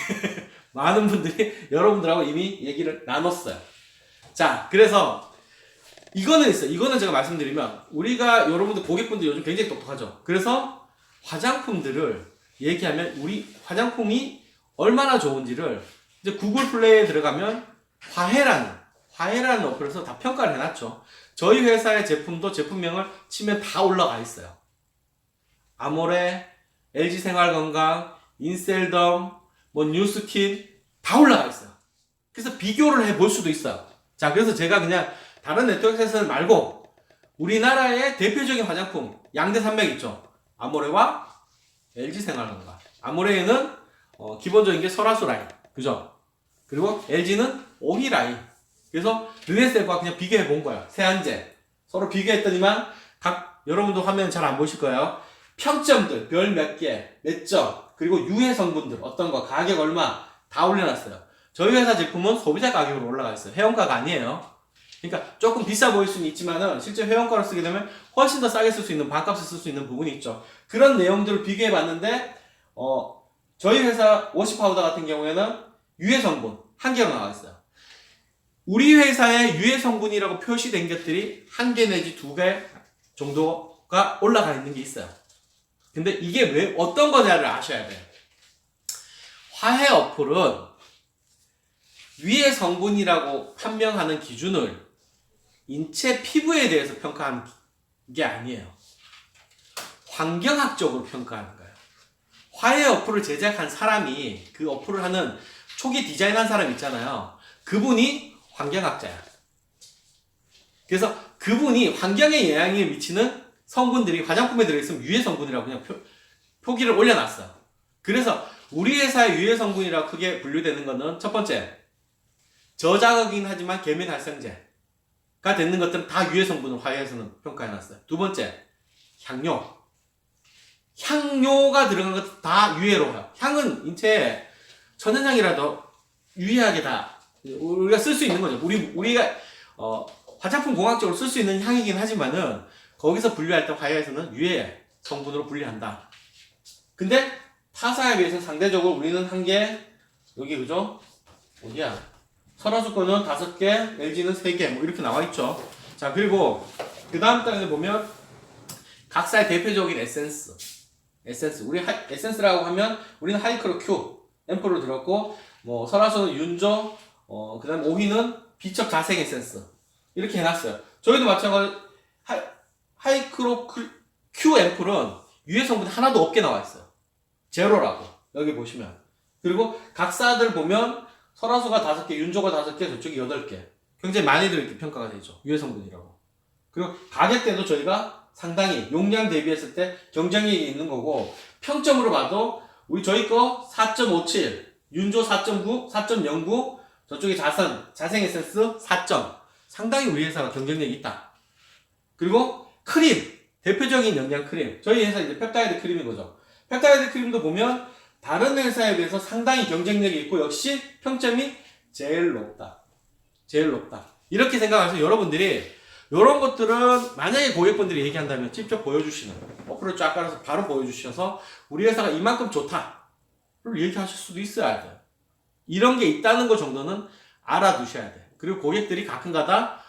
여러분들하고 이미 얘기를 나눴어요. 자, 그래서 이거는 있어요. 이거는 제가 말씀드리면, 우리가 여러분들 고객분들 요즘 굉장히 똑똑하죠. 그래서 화장품들을 얘기하면 우리 화장품이 얼마나 좋은지를 이제 구글 플레이에 들어가면 화해라는 어플에서 다 평가를 해놨죠. 저희 회사의 제품도 제품명을 치면 다 올라가 있어요. 아모레, LG생활건강, 인셀덤, 뭐 뉴스킨 다 올라가 있어요. 그래서 비교를 해볼 수도 있어요. 자, 그래서 제가 그냥 다른 네트워크에서는 말고 우리나라의 대표적인 화장품 양대 산맥 있죠. 아모레와 LG생활건강. 아모레에는 기본적인 게 설화수 라인, 그죠? 그리고 LG는 오히 라인. 그래서 르네셀과 그냥 비교해 본 거야. 세안제 서로 비교했더니만 각 여러분도 화면 잘 안 보실 거예요. 평점들 별 몇 개, 몇 점, 그리고 유해 성분들 어떤 거, 가격 얼마 다 올려놨어요. 저희 회사 제품은 소비자 가격으로 올라가 있어요. 회원가가 아니에요. 그러니까 조금 비싸 보일 수는 있지만은 실제 회원가를 쓰게 되면 훨씬 더 싸게 쓸 수 있는, 반값을 쓸 수 있는 부분이 있죠. 그런 내용들을 비교해 봤는데 저희 회사 워시 파우더 같은 경우에는 유해 성분 한 개로 나와 있어요. 우리 회사의 유해 성분이라고 표시된 것들이 한 개 내지 두 개 정도가 올라가 있는 게 있어요. 근데 이게 왜 어떤 거냐를 아셔야 돼요. 화해 어플은 유해 성분이라고 판명하는 기준을 인체 피부에 대해서 평가하는 게 아니에요. 환경학적으로 평가하는 거예요. 화해 어플을 제작한 사람이, 그 어플을 하는 초기 디자인한 사람 있잖아요. 그분이 환경학자야. 그래서 그분이 환경에 영향을 미치는 성분들이 화장품에 들어있으면 유해 성분이라고 그냥 표기를 올려놨어요. 그래서 우리 회사의 유해 성분이라고 크게 분류되는 거는 첫 번째, 저자극이긴 하지만 계면 활성제가 되는 것들은 다 유해 성분을 화해에서는 평가해놨어요. 두 번째, 향료가 들어간 것도 다 유해로 해요. 향은 인체에 천연향이라도 유해하게 다 우리가 쓸 수 있는 거죠. 우리가 화장품 공학적으로 쓸 수 있는 향이긴 하지만은 거기서 분류할 때 화해에서는 유해 성분으로 분류한다. 근데 타사에 비해서 상대적으로 우리는 한 개, 여기 그죠? 어디야? 설화수 거는 5개, LG는 3개, 뭐 이렇게 나와 있죠. 자, 그리고 그 다음 단에 보면 각사의 대표적인 에센스. 우리 에센스라고 하면 우리는 하이크로 Q 앰플로 들었고, 뭐 설화수는 윤조, 그 다음 오히는 비척 자생 에센스 이렇게 해놨어요. 저희도 마찬가지로 하이크로 Q 앰플은 유해 성분이 하나도 없게 나와 있어요. 제로라고 여기 보시면. 그리고 각사들 보면 설화수가 5개, 윤조가 5개, 저쪽이 8개. 굉장히 많이들 이렇게 평가가 되죠. 유해 성분이라고. 그리고 가격대도 저희가 상당히 용량 대비했을 때 경쟁력이 있는 거고, 평점으로 봐도 저희 거 4.57, 윤조 4.9, 4.09, 저쪽에 자생 에센스 4점. 상당히 우리 회사가 경쟁력이 있다. 그리고 크림, 대표적인 영양 크림. 저희 회사 이제 펩타이드 크림인 거죠. 펩타이드 크림도 보면 다른 회사에 비해서 상당히 경쟁력이 있고, 역시 평점이 제일 높다. 이렇게 생각해서 여러분들이 이런 것들은 만약에 고객분들이 얘기한다면 직접 보여주시는, 어플을 쫙 깔아서 바로 보여주셔서 우리 회사가 이만큼 좋다를 얘기하실 수도 있어야 돼요. 이런 게 있다는 거 정도는 알아두셔야 돼요. 그리고 고객들이 가끔가다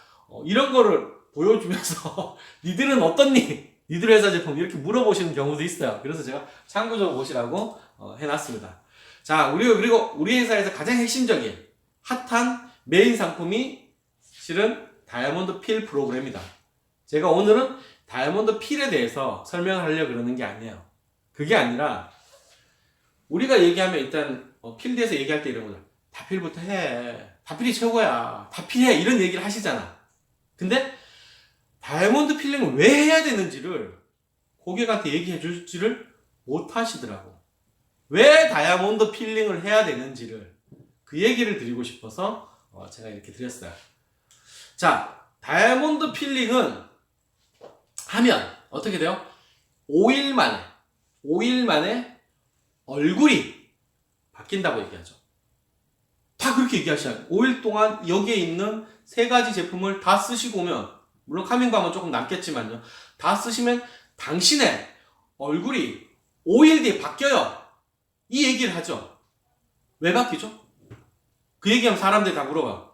이런 거를 보여주면서 니들은 어떻니? 니들 회사 제품 이렇게 물어보시는 경우도 있어요. 그래서 제가 참고적으로 보시라고 해놨습니다. 자, 그리고 우리 회사에서 가장 핵심적인 핫한 메인 상품이 실은 다이아몬드 필 프로그램이다. 제가 오늘은 다이아몬드 필에 대해서 설명을 하려고 그러는 게 아니에요. 그게 아니라 우리가 얘기하면 일단 필드에서 얘기할 때 이런 거죠. 다필부터 해. 다필이 최고야. 다필해. 이런 얘기를 하시잖아. 근데 다이아몬드 필링을 왜 해야 되는지를 고객한테 얘기해 줄지를 못 하시더라고. 왜 다이아몬드 필링을 해야 되는지를 그 얘기를 드리고 싶어서 제가 이렇게 드렸어요. 자, 다이아몬드 필링은 하면 어떻게 돼요? 5일 만에 얼굴이 바뀐다고 얘기하죠. 다 그렇게 얘기하시잖아요. 5일 동안 여기에 있는 3가지 제품을 다 쓰시고 오면, 물론 카밍밤은 조금 남겠지만요, 다 쓰시면 당신의 얼굴이 5일 뒤에 바뀌어요. 이 얘기를 하죠. 왜 바뀌죠? 그 얘기하면 사람들이 다 물어봐요.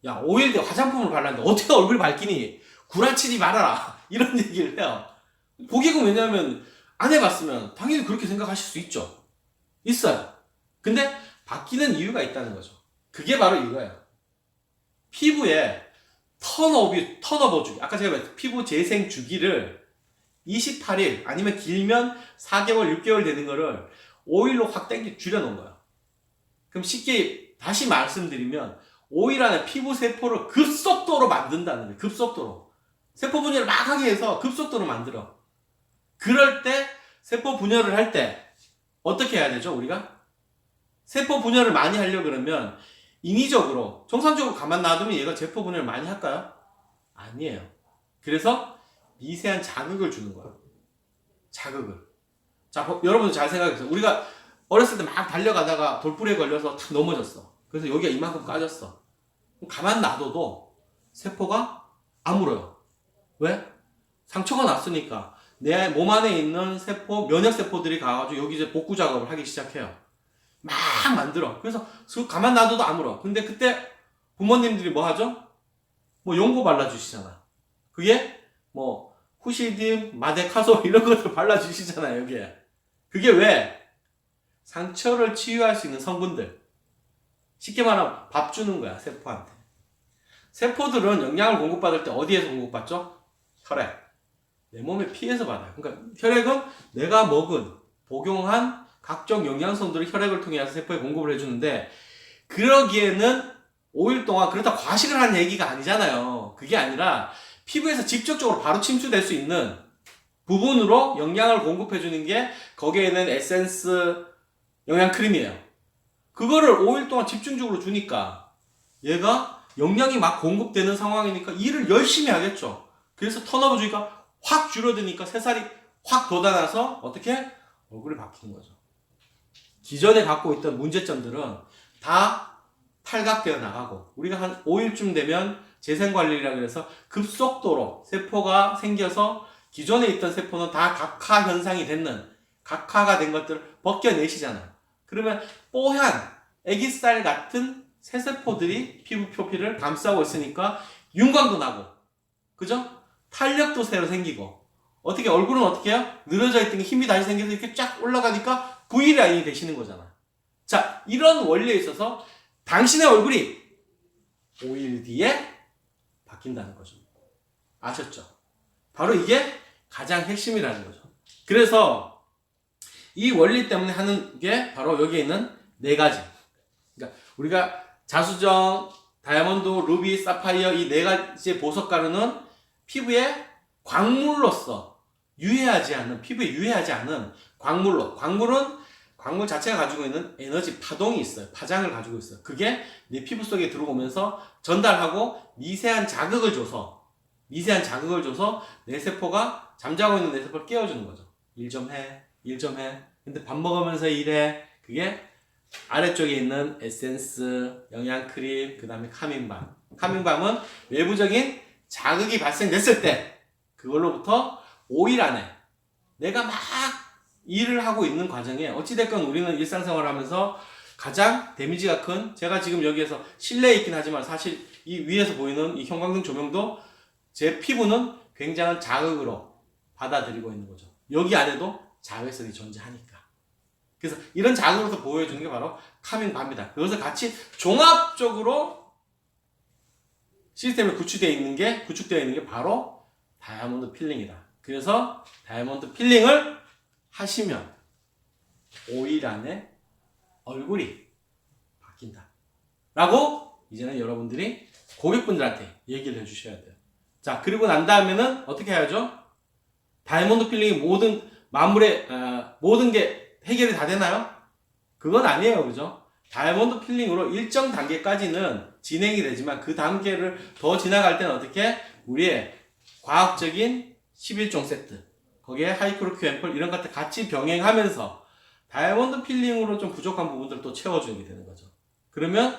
야, 5일 뒤에 화장품을 발랐는데 어떻게 얼굴이 바뀌니? 구라치지 말아라. 이런 얘기를 해요. 고객은 왜냐하면 안 해봤으면 당연히 그렇게 생각하실 수 있죠. 있어요. 근데 바뀌는 이유가 있다는 거죠. 그게 바로 이거예요. 피부에 턴오버 주기. 아까 제가 말했죠. 피부 재생 주기를 28일 아니면 길면 4개월, 6개월 되는 거를 5일로 확 줄여놓은 거예요. 그럼 쉽게 다시 말씀드리면 5일 안에 피부 세포를 급속도로 만든다는 거예요. 급속도로. 세포 분열을 막 하게 해서 급속도로 만들어. 그럴 때 세포 분열을 할 때 어떻게 해야 되죠? 우리가? 세포 분열을 많이 하려고 그러면 인위적으로 정상적으로 가만 놔두면 얘가 세포 분열을 많이 할까요? 아니에요. 그래서 미세한 자극을 주는 거예요. 자극을. 자, 여러분 잘 생각해보세요. 우리가 어렸을 때 막 달려가다가 돌부리에 걸려서 탁 넘어졌어. 그래서 여기가 이만큼 까졌어. 가만 놔둬도 세포가 안 물어요. 왜? 상처가 났으니까 내 몸 안에 있는 세포, 면역세포들이 가가지고 여기 이제 복구 작업을 하기 시작해요. 막 만들어. 그래서 가만 놔둬도 안 물어. 근데 그때 부모님들이 뭐 하죠? 뭐 용고 발라주시잖아. 그게 뭐 후시딘, 마데카소 이런 것들 발라주시잖아요. 여기에. 그게 왜? 상처를 치유할 수 있는 성분들. 쉽게 말하면 밥 주는 거야, 세포한테. 세포들은 영양을 공급받을 때 어디에서 공급받죠? 혈액. 내 몸에 피해서 받아요. 그러니까 혈액은 내가 먹은, 복용한 각종 영양소들을 혈액을 통해 세포에 공급을 해주는데, 그러기에는 5일 동안 그렇다 과식을 하는 얘기가 아니잖아요. 그게 아니라 피부에서 직접적으로 바로 침투될 수 있는 부분으로 영양을 공급해주는 게 거기에 있는 에센스 영양크림이에요. 그거를 5일 동안 집중적으로 주니까 얘가 영양이 막 공급되는 상황이니까 일을 열심히 하겠죠. 그래서 턴오버 주기가 확 줄어드니까 새살이 확 돋아나서 어떻게? 얼굴이 바뀌는 거죠. 기존에 갖고 있던 문제점들은 다 탈각되어 나가고 우리가 한 5일쯤 되면 재생관리라 그래서 급속도로 세포가 생겨서 기존에 있던 세포는 다 각화 현상이 됐는 각화가 된 것들을 벗겨내시잖아요. 그러면 뽀얀 애기살 같은 새세포들이 피부 표피를 감싸고 있으니까 윤광도 나고, 그죠? 탄력도 새로 생기고, 어떻게 얼굴은 어떻게 해요? 늘어져 있던 게 힘이 다시 생겨서 이렇게 쫙 올라가니까 V라인이 되시는 거잖아. 자, 이런 원리에 있어서 당신의 얼굴이 5일 뒤에 바뀐다는 거죠. 아셨죠? 바로 이게 가장 핵심이라는 거죠. 그래서 이 원리 때문에 하는 게 바로 여기에 있는 네 가지. 그러니까 우리가 자수정, 다이아몬드, 루비, 사파이어 이 네 가지의 보석 가루는 피부에 광물로서 유해하지 않는, 피부에 유해하지 않은 광물로, 광물 자체가 가지고 있는 에너지 파동이 있어요. 파장을 가지고 있어요. 그게 내 피부 속에 들어오면서 전달하고 미세한 자극을 줘서 내 세포가 잠자고 있는 내 세포를 깨워주는 거죠. 일 좀 해. 근데 밥 먹으면서 일해. 그게 아래쪽에 있는 에센스, 영양크림, 그 다음에 카밍밤. 카밍밤은 외부적인 자극이 발생됐을 때 그걸로부터 5일 안에 내가 막 일을 하고 있는 과정에 어찌됐건 우리는 일상생활을 하면서 가장 데미지가 큰, 제가 지금 여기에서 실내에 있긴 하지만 사실 이 위에서 보이는 이 형광등 조명도 제 피부는 굉장한 자극으로 받아들이고 있는 거죠. 여기 안에도 자외선이 존재하니까. 그래서 이런 자극으로서 보여주는 게 바로 카밍밤이다. 그것을 같이 종합적으로 시스템에 구축되어 있는 게 바로 다이아몬드 필링이다. 그래서 다이아몬드 필링을 하시면 5일 안에 얼굴이 바뀐다. 라고 이제는 여러분들이 고객분들한테 얘기를 해주셔야 돼요. 자, 그리고 난 다음에는 어떻게 해야죠? 다이아몬드 필링이 모든 게 해결이 다 되나요? 그건 아니에요. 그죠? 다이아몬드 필링으로 일정 단계까지는 진행이 되지만 그 단계를 더 지나갈 때는 어떻게? 우리의 과학적인 11종 세트, 거기에 하이크로큐 앰플 이런 것들 같이 병행하면서 다이아몬드 필링으로 좀 부족한 부분들을 또 채워주게 되는 거죠. 그러면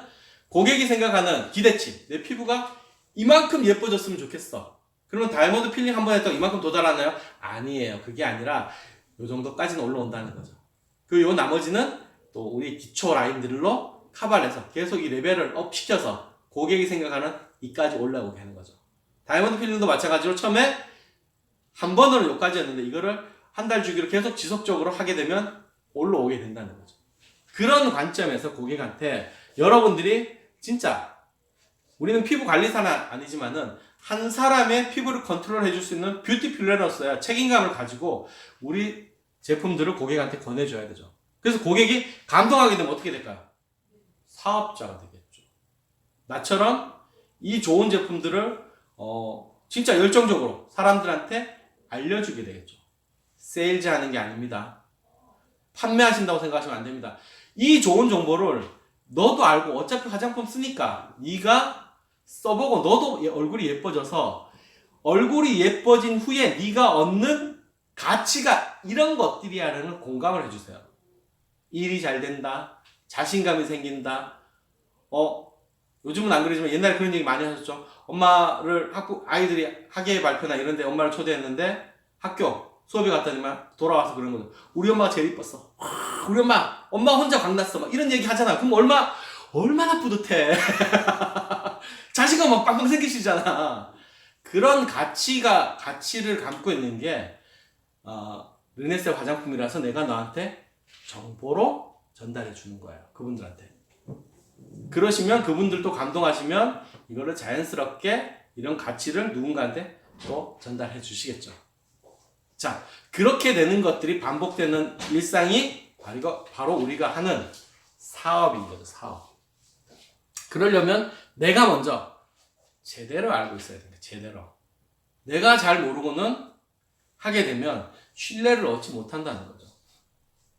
고객이 생각하는 기대치, 내 피부가 이만큼 예뻐졌으면 좋겠어. 그러면 다이아몬드 필링 한 번 했다고 이만큼 도달하나요? 아니에요. 그게 아니라 요 정도까지는 올라온다는 거죠. 요 나머지는 또 우리 기초 라인들로 커버를 해서 계속 이 레벨을 업 시켜서 고객이 생각하는 이까지 올라오게 하는 거죠. 다이아몬드 필링도 마찬가지로 처음에 한 번으로 여기까지였는데 이거를 한 달 주기로 계속 지속적으로 하게 되면 올라오게 된다는 거죠. 그런 관점에서 고객한테 여러분들이 진짜 우리는 피부 관리사는 아니지만은 한 사람의 피부를 컨트롤 해줄 수 있는 뷰티 플래너로서야 책임감을 가지고 우리 제품들을 고객한테 권해줘야 되죠. 그래서 고객이 감동하게 되면 어떻게 될까요? 사업자가 되겠죠. 나처럼 이 좋은 제품들을 진짜 열정적으로 사람들한테 알려주게 되겠죠. 세일즈 하는 게 아닙니다. 판매하신다고 생각하시면 안 됩니다. 이 좋은 정보를 너도 알고 어차피 화장품 쓰니까 네가 써보고 너도 얼굴이 예뻐져서 얼굴이 예뻐진 후에 네가 얻는 가치가 이런 것들이야라는 공감을 해주세요. 일이 잘 된다. 자신감이 생긴다. 요즘은 안 그러지만 옛날에 그런 얘기 많이 하셨죠. 엄마를 아이들이 학예 발표나 이런 데 엄마를 초대했는데 학교 수업에 갔더니만 돌아와서 그런 거죠. 우리 엄마가 제일 이뻤어. 우리 엄마 혼자 광났어. 막 이런 얘기 하잖아. 그럼 얼마나 뿌듯해. 자신감 막 빵빵 생기시잖아. 그런 가치를 담고 있는 게, 르네세 화장품이라서 내가 너한테 정보로 전달해 주는 거예요. 그분들한테. 그러시면 그분들도 감동하시면 이거를 자연스럽게 이런 가치를 누군가한테 또 전달해 주시겠죠. 자, 그렇게 되는 것들이 반복되는 일상이 바로 우리가 하는 사업인 거죠, 사업. 그러려면 내가 먼저 제대로 알고 있어야 됩니다, 제대로. 내가 잘 모르고는 하게 되면 신뢰를 얻지 못한다는 거죠.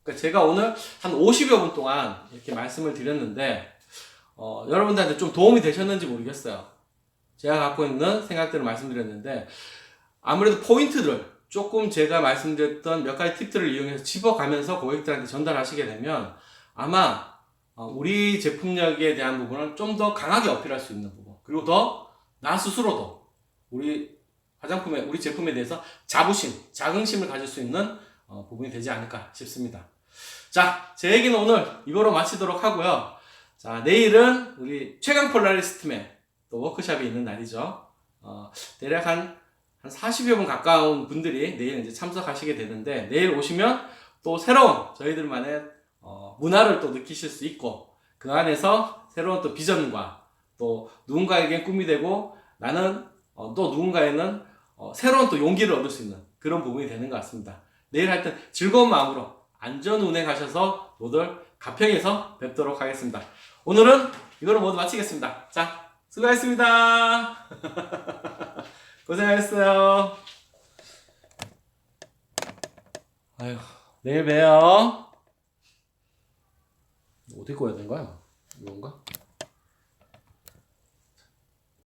그러니까 제가 오늘 한 50여 분 동안 이렇게 말씀을 드렸는데, 여러분들한테 좀 도움이 되셨는지 모르겠어요. 제가 갖고 있는 생각들을 말씀드렸는데, 아무래도 포인트들, 조금 제가 말씀드렸던 몇 가지 팁들을 이용해서 집어가면서 고객들한테 전달하시게 되면 아마 우리 제품력에 대한 부분을 좀 더 강하게 어필할 수 있는 부분, 그리고 더 나 스스로도 우리 제품에 대해서 자긍심을 가질 수 있는 부분이 되지 않을까 싶습니다. 자, 제 얘기는 오늘 이거로 마치도록 하고요. 자, 내일은 우리 최강 폴라리스트맨 또 워크숍이 있는 날이죠. 대략 한 40여 분 가까운 분들이 내일 이제 참석하시게 되는데, 내일 오시면 또 새로운 저희들만의 문화를 또 느끼실 수 있고, 그 안에서 새로운 또 비전과 또 누군가에겐 꿈이 되고, 나는 또 누군가에는 새로운 또 용기를 얻을 수 있는 그런 부분이 되는 것 같습니다. 내일 하여튼 즐거운 마음으로 안전 운행하셔서 모두 가평에서 뵙도록 하겠습니다. 오늘은 이거로 모두 마치겠습니다. 자, 수고하셨습니다. 고생하셨어요. 아유, 내일 봬요. 어디 꺼야 되는 거야? 이건가?